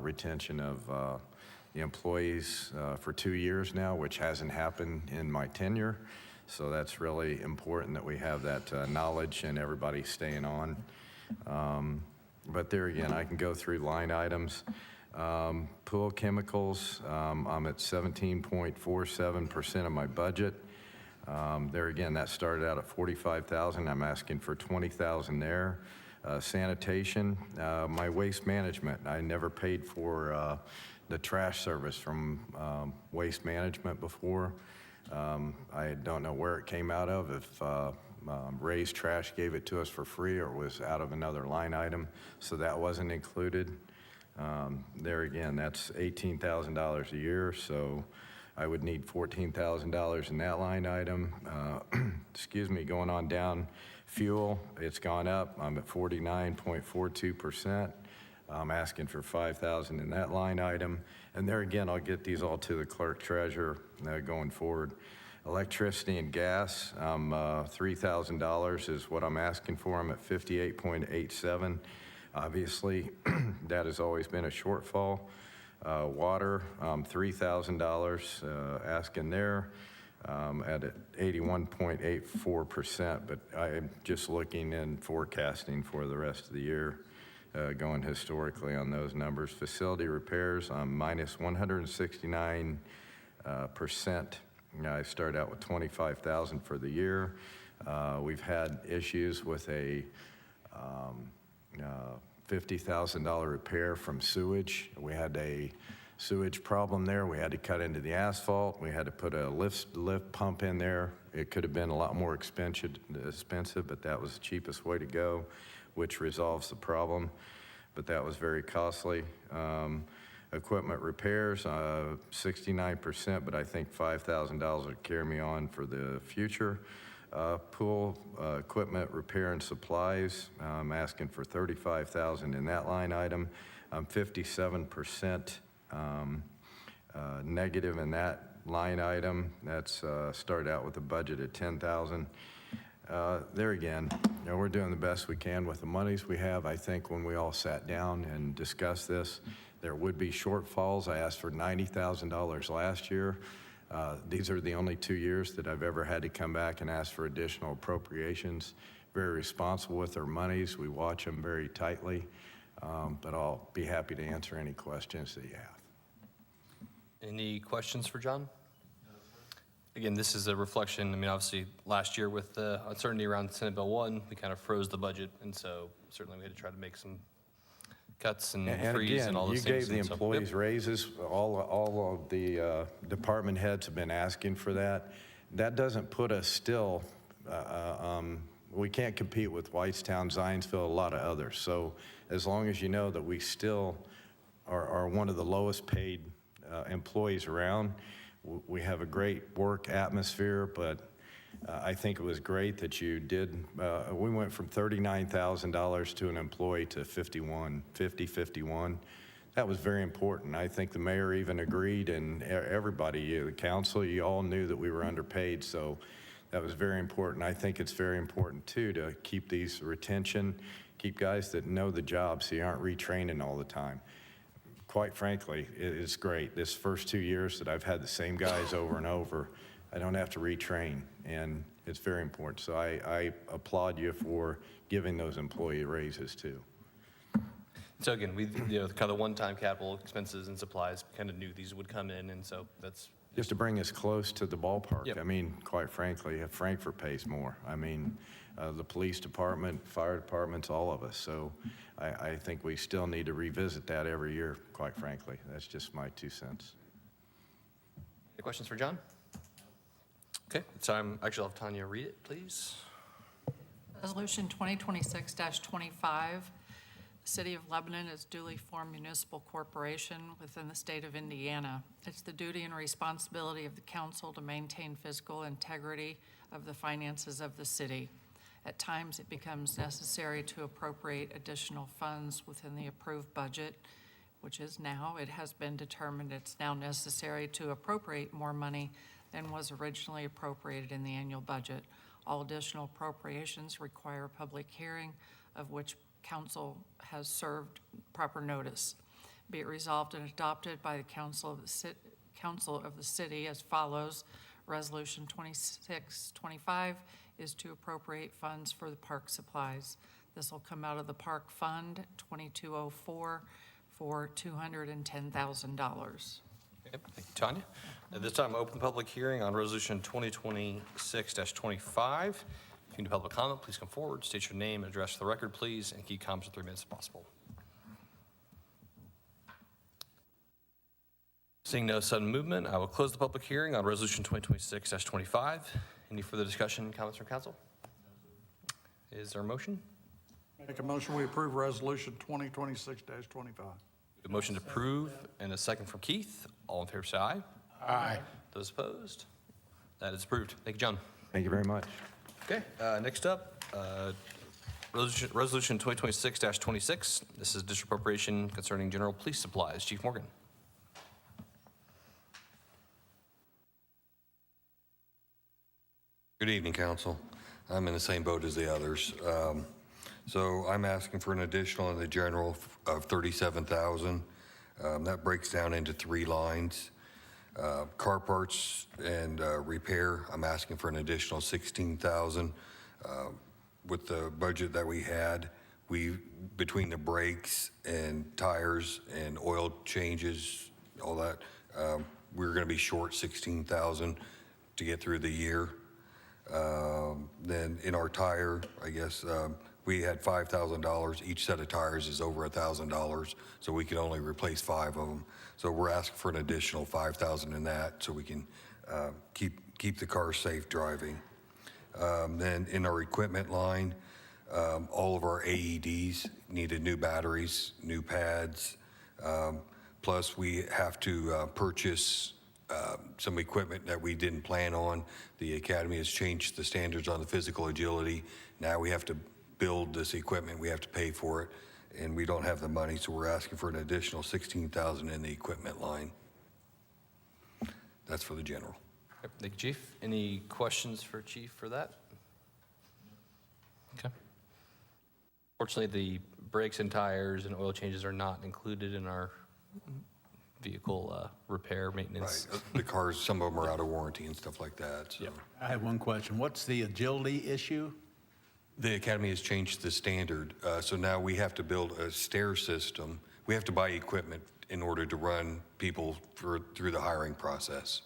retention of the employees for 2 years now, which hasn't happened in my tenure. So that's really important that we have that knowledge and everybody staying on. But there again, I can go through line items. Pool chemicals, I'm at 17.47% of my budget. There again, that started out at $45,000. I'm asking for $20,000 there. Sanitation, my waste management. I never paid for the trash service from Waste Management before. I don't know where it came out of, if Ray's Trash gave it to us for free or it was out of another line item, so that wasn't included. There again, that's $18,000 a year, so I would need $14,000 in that line item. Excuse me, going on down, fuel, it's gone up. I'm at 49.42%. I'm asking for $5,000 in that line item. And there again, I'll get these all to the clerk treasurer going forward. Electricity and gas, $3,000 is what I'm asking for. I'm at 58.87. Obviously, that has always been a shortfall. Water, $3,000 asking there at 81.84%, but I'm just looking and forecasting for the rest of the year, going historically on those numbers. Facility repairs, I'm minus 169% I started out with $25,000 for the year. We've had issues with a $50,000 repair from sewage. We had a sewage problem there. We had to cut into the asphalt. We had to put a lift pump in there. It could have been a lot more expensive, but that was the cheapest way to go, which resolves the problem. But that was very costly. Equipment repairs, 69%, but I think $5,000 would carry me on for the future. Pool equipment repair and supplies, I'm asking for $35,000 in that line item. I'm 57% negative in that line item. That's started out with a budget at $10,000. There again, we're doing the best we can with the monies we have. I think when we all sat down and discussed this, there would be shortfalls. I asked for $90,000 last year. These are the only 2 years that I've ever had to come back and ask for additional appropriations. Very responsible with our monies. We watch them very tightly, but I'll be happy to answer any questions that you have. Any questions for John? Again, this is a reflection, I mean, obviously, last year with the uncertainty around Senate Bill 1, we kind of froze the budget, and so certainly we had to try to make some cuts and freeze and all those things. You gave the employees raises. All of the department heads have been asking for that. That doesn't put us still, we can't compete with Whitestown, Zionsville, a lot of others. So as long as you know that we still are one of the lowest paid employees around, we have a great work atmosphere, but I think it was great that you did, we went from $39,000 to an employee to 51. That was very important. I think the mayor even agreed, and everybody, the council, you all knew that we were underpaid, so that was very important. I think it's very important too to keep these retention, keep guys that know the job so you aren't retraining all the time. Quite frankly, it's great. This first 2 years that I've had the same guys over and over, I don't have to retrain, and it's very important. So I applaud you for giving those employee raises too. So again, we, kind of the one-time capital expenses and supplies, kind of knew these would come in, and so that's just to bring us close to the ballpark. Yep. I mean, quite frankly, Frankfurt pays more. I mean, the police department, fire departments, all of us. So I think we still need to revisit that every year, quite frankly. That's just my 2 cents. Any questions for John? Okay, so actually I'll have Tanya read it, please. Resolution 2026-25, the City of Lebanon is duly formed municipal corporation within the state of Indiana. It's the duty and responsibility of the council to maintain fiscal integrity of the finances of the city. At times, it becomes necessary to appropriate additional funds within the approved budget, which is now, it has been determined it's now necessary to appropriate more money than was originally appropriated in the annual budget. All additional appropriations require a public hearing, of which council has served proper notice. Be it resolved and adopted by the council of the city as follows. Resolution 2625 is to appropriate funds for the park supplies. This will come out of the Park Fund 2204 for $210,000. Okay, thank you, Tanya. At this time, open public hearing on Resolution 2026-25. If you need public comment, please come forward, state your name and address for the record, please, and keep comments to 3 minutes if possible. Seeing no sudden movement, I will close the public hearing on Resolution 2026-25. Any further discussion, comments from council? Is there a motion? Make a motion, we approve Resolution 2026-25. A motion to approve and a second from Keith. All in favor, say aye. Aye. Those opposed? That is approved. Thank you, John. Thank you very much. Okay, next up, Resolution 2026-26. This is district appropriation concerning general police supplies. Chief Morgan. Good evening, council. I'm in the same boat as the others. So I'm asking for an additional in the general of $37,000. That breaks down into 3 lines. Car parts and repair, I'm asking for an additional $16,000. With the budget that we had, between the brakes and tires and oil changes, all that, we're going to be short $16,000. to get through the year. Then in our tire, I guess, we had $5,000. Each set of tires is over $1,000, so we can only replace 5 of them. So we're asking for an additional $5,000 in that so we can keep the cars safe driving. Then in our equipment line, all of our AEDs needed new batteries, new pads. Plus, we have to purchase some equipment that we didn't plan on. The academy has changed the standards on the physical agility. Now we have to build this equipment. We have to pay for it, and we don't have the money, so we're asking for an additional $16,000 in the equipment line. That's for the general. Yep, thank you, Chief. Any questions for Chief for that? Okay. Fortunately, the brakes and tires and oil changes are not included in our vehicle repair maintenance. Right. The cars, some of them are out of warranty and stuff like that. So. Yep. I have one question. What's the agility issue? The academy has changed the standard, so now we have to build a stair system. We have to buy equipment in order to run people through the hiring process.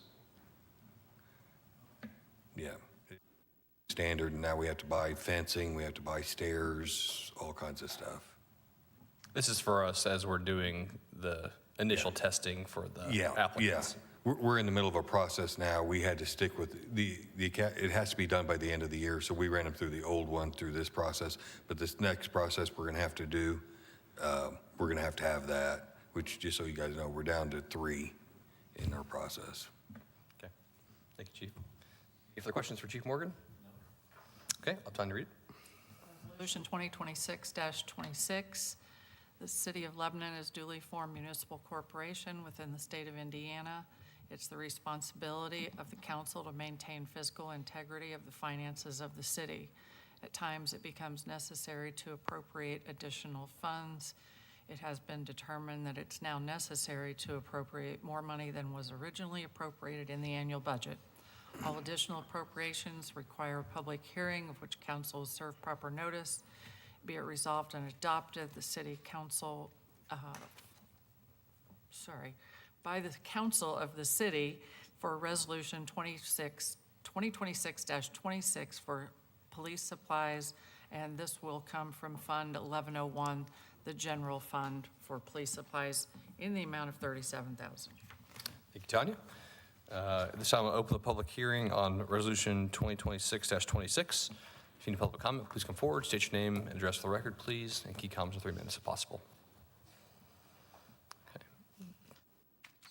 Yeah. Standard, and now we have to buy fencing, we have to buy stairs, all kinds of stuff. This is for us as we're doing the initial testing for the applicants. We're in the middle of a process now. We had to stick with it has to be done by the end of the year, so we ran them through the old one through this process. But this next process we're going to have to do, we're going to have that, which, just so you guys know, we're down to 3 in our process. Okay. Thank you, Chief. Any further questions for Chief Morgan? Okay, I'll have time to read. Resolution 2026-26, the City of Lebanon is duly formed municipal corporation within the state of Indiana. It's the responsibility of the council to maintain physical integrity of the finances of the city. At times, it becomes necessary to appropriate additional funds. It has been determined that it's now necessary to appropriate more money than was originally appropriated in the annual budget. All additional appropriations require a public hearing of which council will serve proper notice. Be it resolved and adopted, the city council, by the council of the city for resolution 2026-26 for police supplies, and this will come from Fund 1101, the general fund for police supplies, in the amount of $37,000. Thank you, Tanya. At this time, I'll open the public hearing on Resolution 2026-26. If you need public comment, please come forward, state your name and address for the record, please, and key comments in 3 minutes if possible. Okay.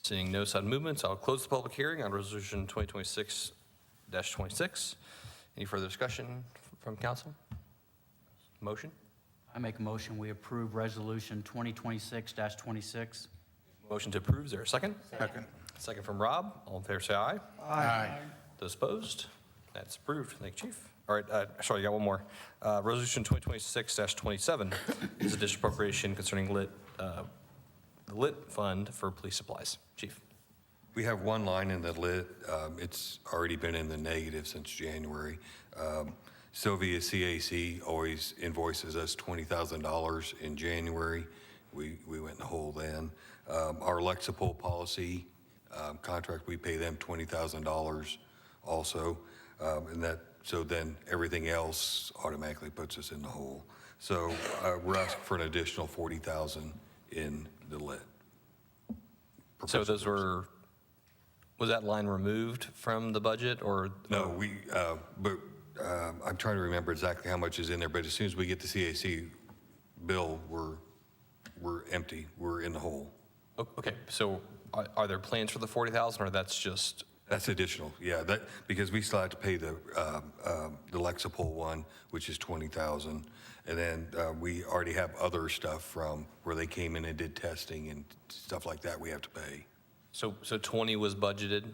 Seeing no sudden movements, I'll close the public hearing on Resolution 2026-26. Any further discussion from council? Motion? I make a motion, we approve Resolution 2026-26. Motion to approve, is there a second? Second. Second from Rob. All in favor, say aye. Aye. Those opposed? That's approved. Thank you, Chief. All right, sorry, I got one more. Resolution 2026-27 is a district appropriation concerning the lit fund for police supplies. Chief. We have one line in the lit. It's already been in the negative since January. Sylvia CAC always invoices us $20,000 in January. We went in the hole then. Our Lexipol policy contract, we pay them $20,000 also. So then everything else automatically puts us in the hole. So we're asking for an additional $40,000 in the lit. So those was that line removed from the budget or? No, but I'm trying to remember exactly how much is in there, but as soon as we get the CAC bill, we're empty, we're in the hole. Okay, so are there plans for the 40,000 or that's just? That's additional, yeah, because we still have to pay the Lexipol one, which is $20,000. And then we already have other stuff from where they came in and did testing and stuff like that we have to pay. So 20 was budgeted? Is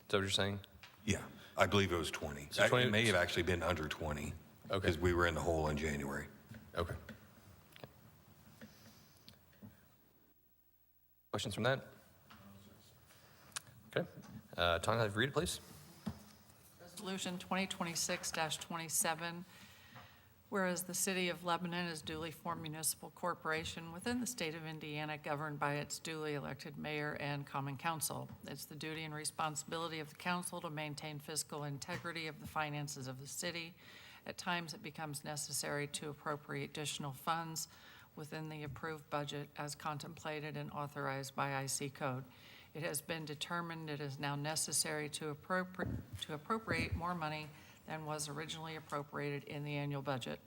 that what you're saying? Yeah, I believe it was 20. So 20 It may have actually been under 20. Okay. Because we were in the hole in January. Okay. Questions from that? Okay. Tanya, have you read it, please? Resolution 2026-27 Whereas the City of Lebanon is duly formed municipal corporation within the state of Indiana, governed by its duly elected mayor and common council. It's the duty and responsibility of the council to maintain fiscal integrity of the finances of the city. At times, it becomes necessary to appropriate additional funds within the approved budget as contemplated and authorized by IC Code. It has been determined it is now necessary to appropriate more money than was originally appropriated in the annual budget.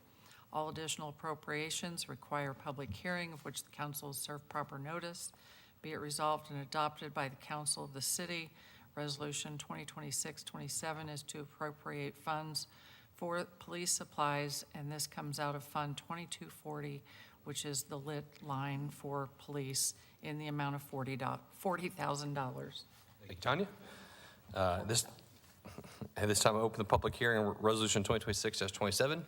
All additional appropriations require public hearing, of which the council will serve proper notice. Be it resolved and adopted by the council of the city, Resolution 2026-27 is to appropriate funds for police supplies, and this comes out of Fund 2240, which is the lit line for police, in the amount of $40,000. Thank you, Tanya. At this time, I open the public hearing on Resolution 2026-27. If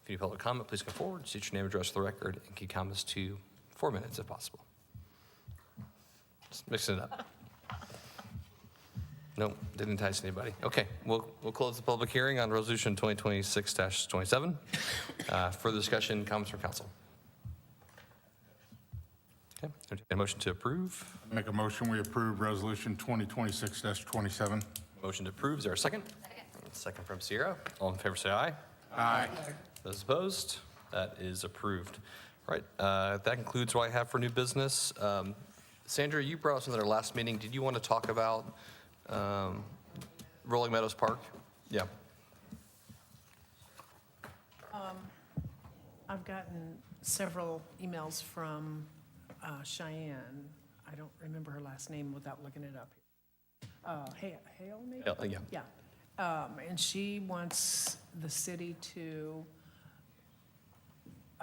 any public comment, please come forward, state your name, address for the record, and keep comments to 4 minutes if possible. Just mixing it up. Nope, didn't entice anybody. Okay, we'll close the public hearing on Resolution 2026-27. Further discussion, comments from council. Okay, a motion to approve. Make a motion, we approve Resolution 2026-27. Motion to approve, is there a second? Second from Sierra. All in favor say aye. Aye. Those opposed? That is approved. All right, that concludes what I have for new business. Sandra, you brought us into our last meeting. Did you want to talk about Rolling Meadows Park? Yeah. I've gotten several emails from Cheyenne. I don't remember her last name without looking it up. Hale, maybe? Yeah. Yeah. And she wants the city to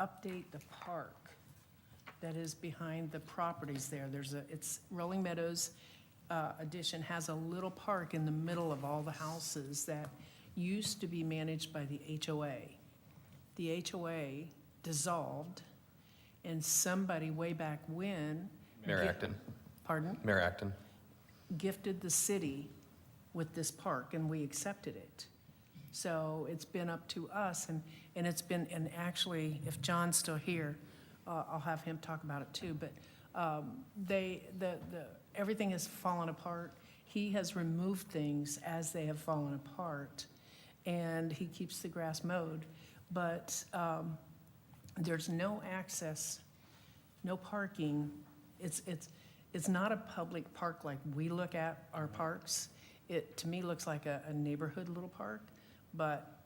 update the park that is behind the properties there. It's Rolling Meadows addition has a little park in the middle of all the houses that used to be managed by the HOA. The HOA dissolved, and somebody way back when. Mayor Acton. Pardon? Mayor Acton. Gifted the city with this park, and we accepted it. So it's been up to us, and it's been, and actually, if John's still here, I'll have him talk about it too, but everything has fallen apart. He has removed things as they have fallen apart, and he keeps the grass mowed, but there's no access, no parking. It's not a public park like we look at our parks. It, to me, looks like a neighborhood little park, but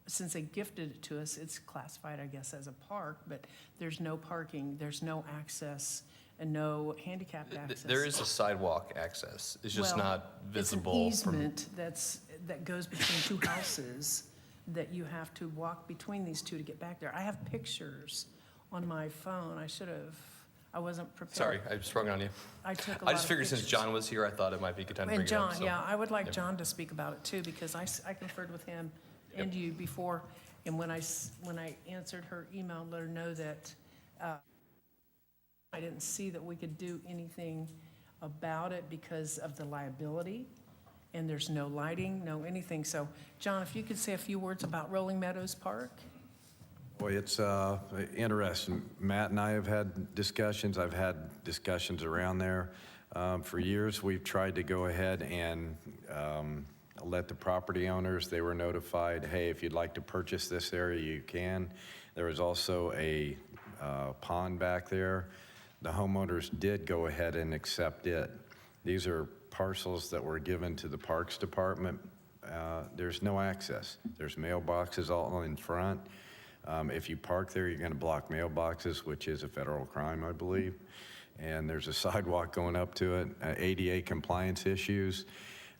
since they gifted it to us, it's classified, I guess, as a park, but there's no parking, there's no access, and no handicapped access. There is a sidewalk access. It's just Well, not visible. It's an easement that goes between two houses that you have to walk between these two to get back there. I have pictures on my phone. I wasn't prepared. Sorry, I sprung on you. I took a I lot just of figured since pictures. John was here, I thought it might be a good time to bring And it up. John, so- yeah, I would like Yep. John to speak about it too, because I conferred with him and you before, and when I answered her email, let her know that I didn't see that we could do anything about it because of the liability, and there's no lighting, no anything. So, John, if you could say a few words about Rolling Meadows Park? Boy, it's interesting. Matt and I have had discussions. I've had discussions around there. For years, we've tried to go ahead and let the property owners, they were notified, hey, if you'd like to purchase this area, you can. There was also a pond back there. The homeowners did go ahead and accept it. These are parcels that were given to the Parks Department. There's no access. There's mailboxes all in front. If you park there, you're going to block mailboxes, which is a federal crime, I believe. And there's a sidewalk going up to it, ADA compliance issues.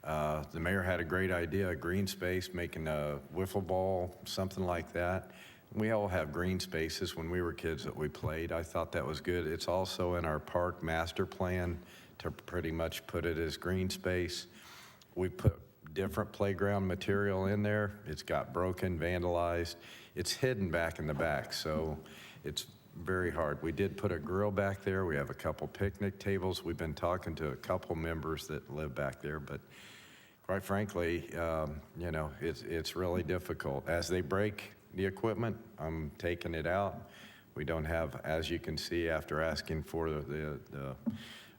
The mayor had a great idea, a green space, making a wiffle ball, something like that. We all have green spaces when we were kids that we played. I thought that was good. It's also in our park master plan to pretty much put it as green space. We put different playground material in there. It's got broken, vandalized. It's hidden back in the back, so it's very hard. We did put a grill back there. We have a couple picnic tables. We've been talking to a couple members that live back there, but quite frankly, you know, it's really difficult. As they break the equipment. I'm taking it out. We don't have, as you can see, after asking for the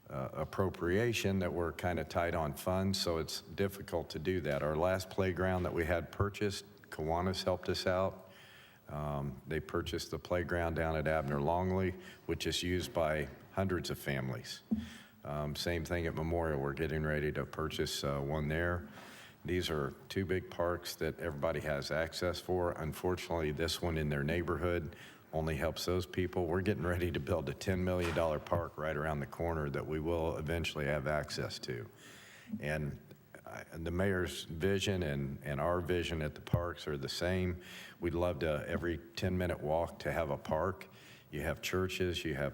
appropriation, that we're kind of tight on funds, so it's difficult to do that. Our last playground that we had purchased, Kiwanis helped us out. They purchased the playground down at Abner Longley, which is used by hundreds of families. Same thing at Memorial. We're getting ready to purchase one there. These are two big parks that everybody has access for. Unfortunately, this one in their neighborhood only helps those people. We're getting ready to build a $10 million park right around the corner that we will eventually have access to. And the mayor's vision and our vision at the parks are the same. We'd love to, every 10-minute walk, to have a park. You have churches, you have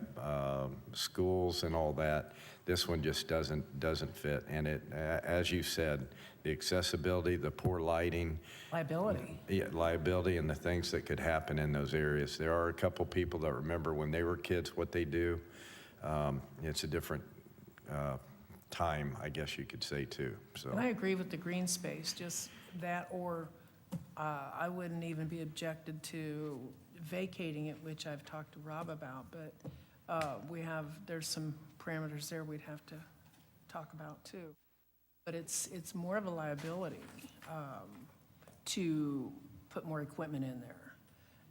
schools and all that. This one just doesn't fit. And it, as you said, the accessibility, the poor lighting. Liability. Yeah, liability and the things that could happen in those areas. There are a couple people that remember when they were kids what they do. It's a different time, I guess you could say, too. So. And I agree with the green space, just that, or I wouldn't even be objected to vacating it, which I've talked to Rob about, but there's some parameters there we'd have to talk about too. But it's more of a liability to put more equipment in there.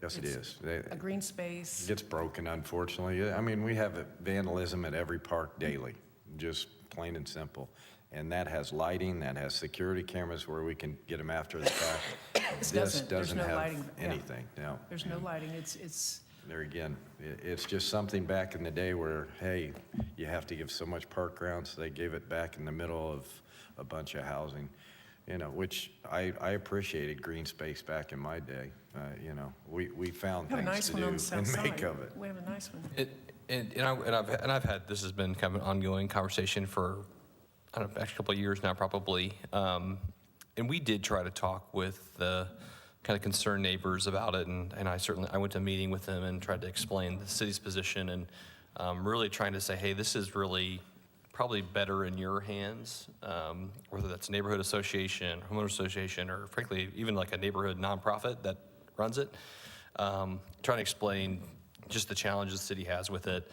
Yes, it is. A green space. It gets broken, unfortunately. I mean, we have vandalism at every park daily, just plain and simple. And that has lighting, that has security cameras where we can get them after the fact. This doesn't no have lighting, yeah. anything, no. There's no lighting. It's There again, it's just something back in the day where, hey, you have to give so much park ground, so they gave it back in the middle of a bunch of housing, you know, which I appreciated green space back in my day. You know, we found we have a things nice to one do on the south and side. make of it. We have a nice one. I've had, this has been kind of an ongoing conversation for, I don't know, actually a couple of years now, probably. And we did try to talk with the kind of concerned neighbors about it, and I went to a meeting with them and tried to explain the city's position, and really trying to say, hey, this is really probably better in your hands, whether that's a neighborhood association, homeowner association, or frankly, even like a neighborhood nonprofit that runs it. Trying to explain just the challenges the city has with it.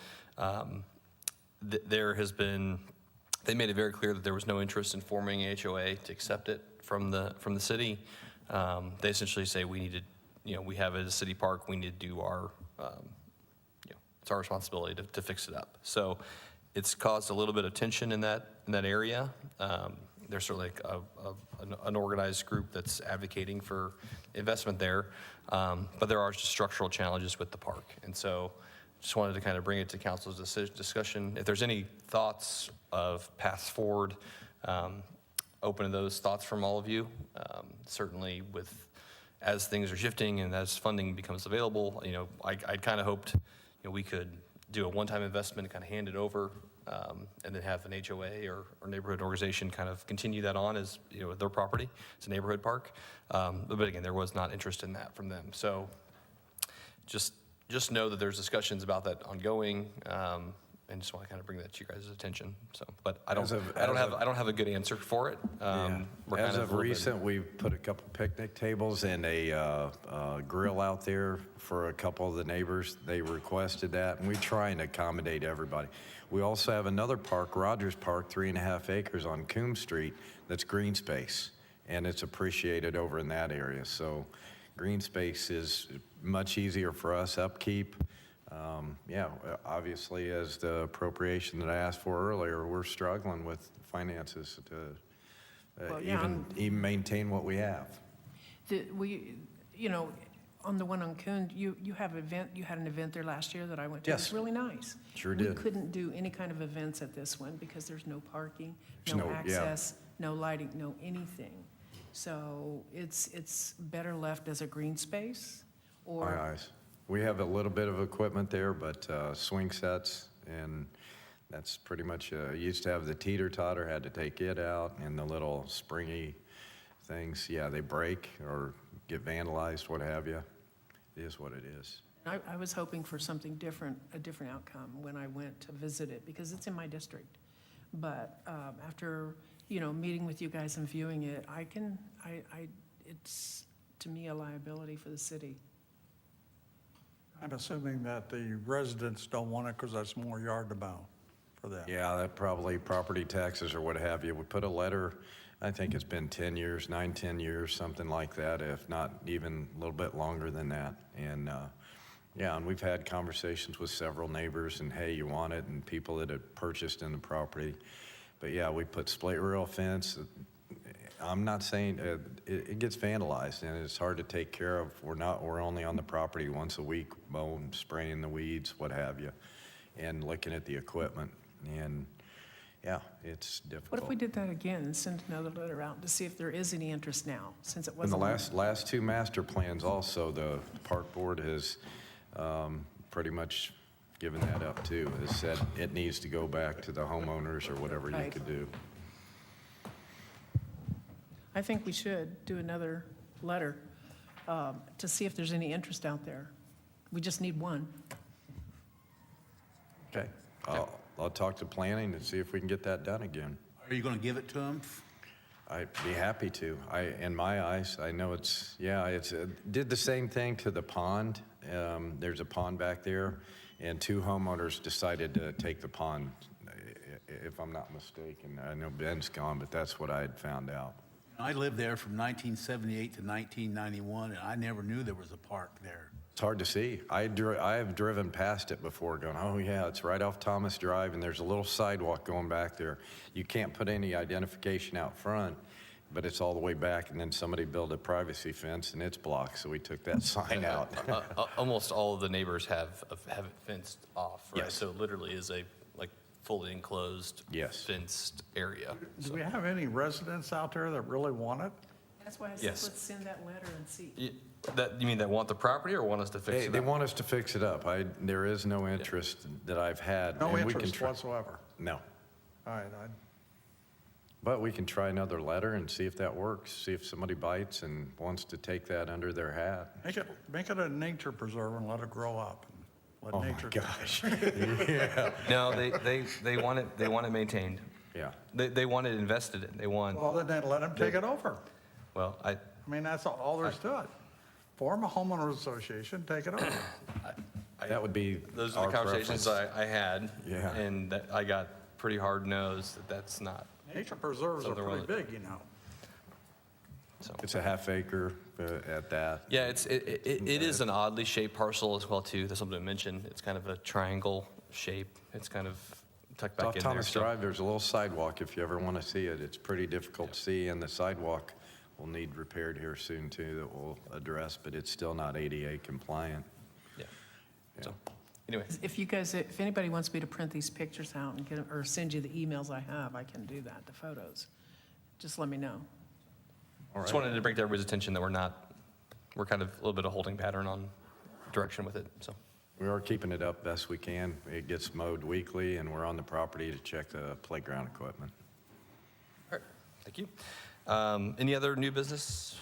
They made it very clear that there was no interest in forming a HOA to accept it from the city. They essentially say we need to, we have it as a city park, we need to do our, it's our responsibility to fix it up. So it's caused a little bit of tension in that area. There's certainly an organized group that's advocating for investment there, but there are just structural challenges with the park. And so just wanted to kind of bring it to council's discussion. If there's any thoughts of paths forward, open to those thoughts from all of you. Certainly as things are shifting and as funding becomes available, I kind of hoped we could do a one-time investment and kind of hand it over, and then have an HOA or neighborhood organization kind of continue that on as their property. It's a neighborhood park, but again, there was not interest in that from them. So just know that there's discussions about that ongoing, and just want to kind of bring that to you guys' attention. So, but I don't have a good answer for it. As of recent, we've put a couple picnic tables and a grill out there for a couple of the neighbors. They requested that, and we try and accommodate everybody. We also have another park, Rogers Park, 3.5 acres on Coombs Street, that's green space, and it's appreciated over in that area. So green space is much easier for us, upkeep. Obviously, as the appropriation that I asked for earlier, we're struggling with finances to even maintain what we have. On the one on Coon, you had an event there last year that I went to. Yes. It was really nice. Sure did. We couldn't do any kind of events at this one because there's no parking, no access, no lighting, no anything. So it's better left as a green space or. My eyes. We have a little bit of equipment there, but swing sets, and that's pretty much, used to have the teeter-totter, had to take it out, and the little springy things, they break or get vandalized, what have you. It is what it is. I was hoping for something different, a different outcome when I went to visit it because it's in my district. But after, meeting with you guys and viewing it, it's to me a liability for the city. I'm assuming that the residents don't want it because that's more yard to mow for them. Yeah, that probably property taxes or what have you. We put a letter, I think it's been 10 years, 10 years, something like that, if not even a little bit longer than that. And yeah, and we've had conversations with several neighbors and, hey, you want it, and people that had purchased in the property. But yeah, we put split rail fence. I'm not saying, it gets vandalized and it's hard to take care of. We're only on the property once a week, mowing, spraying the weeds, what have you, and looking at the equipment. And yeah, it's difficult. What if we did that again and sent another letter out to see if there is any interest now, since it In wasn't? the last two master plans also, the park board has pretty much given that up too, has said it needs to go back to the homeowners or whatever you Right. could do. I think we should do another letter to see if there's any interest out there. We just need one. Okay. I'll talk to planning and see if we can get that done again. Are you going to give it to them? I'd be happy to. In my eyes, I know it's did the same thing to the pond. There's a pond back there, and two homeowners decided to take the pond, if I'm not mistaken. I know Ben's gone, but that's what I had found out. I lived there from 1978 to 1991, and I never knew there was a park there. It's hard to see. I have driven past it before going, oh yeah, it's right off Thomas Drive, and there's a little sidewalk going back there. You can't put any identification out front, but it's all the way back, and then somebody built a privacy fence, and it's blocked, so we took that sign out. Almost all of the neighbors have it fenced off, right? Yes. So it literally is a fully enclosed, Yes. fenced area. Do we have any residents out there that really want it? That's why I said, Yes. let's send that letter and see. You mean that want the property or want us to fix it They up? want us to fix it up. There is no interest that I've had. No and we can interest try- whatsoever. No. All right, But we can try another letter and see if that works, see if somebody bites and wants to take that under their hat. make it a nature preserve and let it grow up. And Oh let my nature. gosh. Yeah. No, they want it maintained. Yeah. They want it invested in. They want, Well, then let them take it over. well, I mean, that's all there is to it. Form a homeowners association, take it over. That would be those are our the conversations preference. I had. Yeah. And that I got pretty hard no's that's not. Nature preserves are Something pretty really- big, you know. So. It's a half acre at that. Yeah, it is an oddly shaped parcel as well too. That's something to mention. It's kind of a triangle shape. It's kind of tucked back Off in Thomas there. Drive, there's a little sidewalk if you ever want to see it. It's pretty difficult to see, and the sidewalk will need repaired here soon too that we'll address, but it's still not ADA compliant. Yeah. So, anyway. If anybody wants me to print these pictures out and get them, or send you the emails I have, I can do that, the photos. Just let me know. All Just right. wanted to bring to everybody's attention that we're kind of a little bit of holding pattern on direction with it, so. We are keeping it up best we can. It gets mowed weekly, and we're on the property to check the playground equipment. All right, thank you. Any other new business?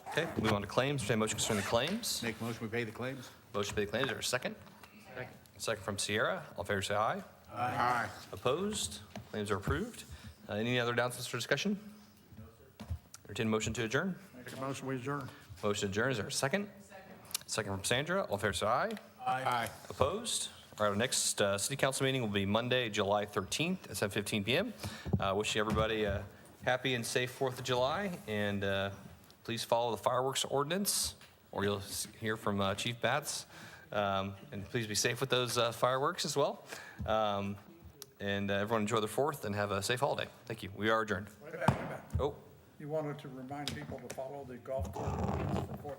Okay, move on to claims. Motion concerning the claims. Make a motion, we pay the claims? Motion to pay the claims. Is there a second? Second from Sierra. All in favor, say aye. Aye. Opposed? Claims are approved. Any other announcements for discussion? Entertain a motion to adjourn. Make a motion, we adjourn. Motion to adjourn. Is there a second? Second from Sandra. All in favor, say aye. Aye. Opposed? All right, our next city council meeting will be Monday, July 13th at 7:15 p.m. Wishing everybody a happy and safe 4th of July, and please follow the fireworks ordinance, or you'll hear from Chief Batts. And please be safe with those fireworks as well. And everyone enjoy their 4th and have a safe holiday. Thank you. We are adjourned. Wait a minute. Oh. You wanted to remind people to follow the golf course for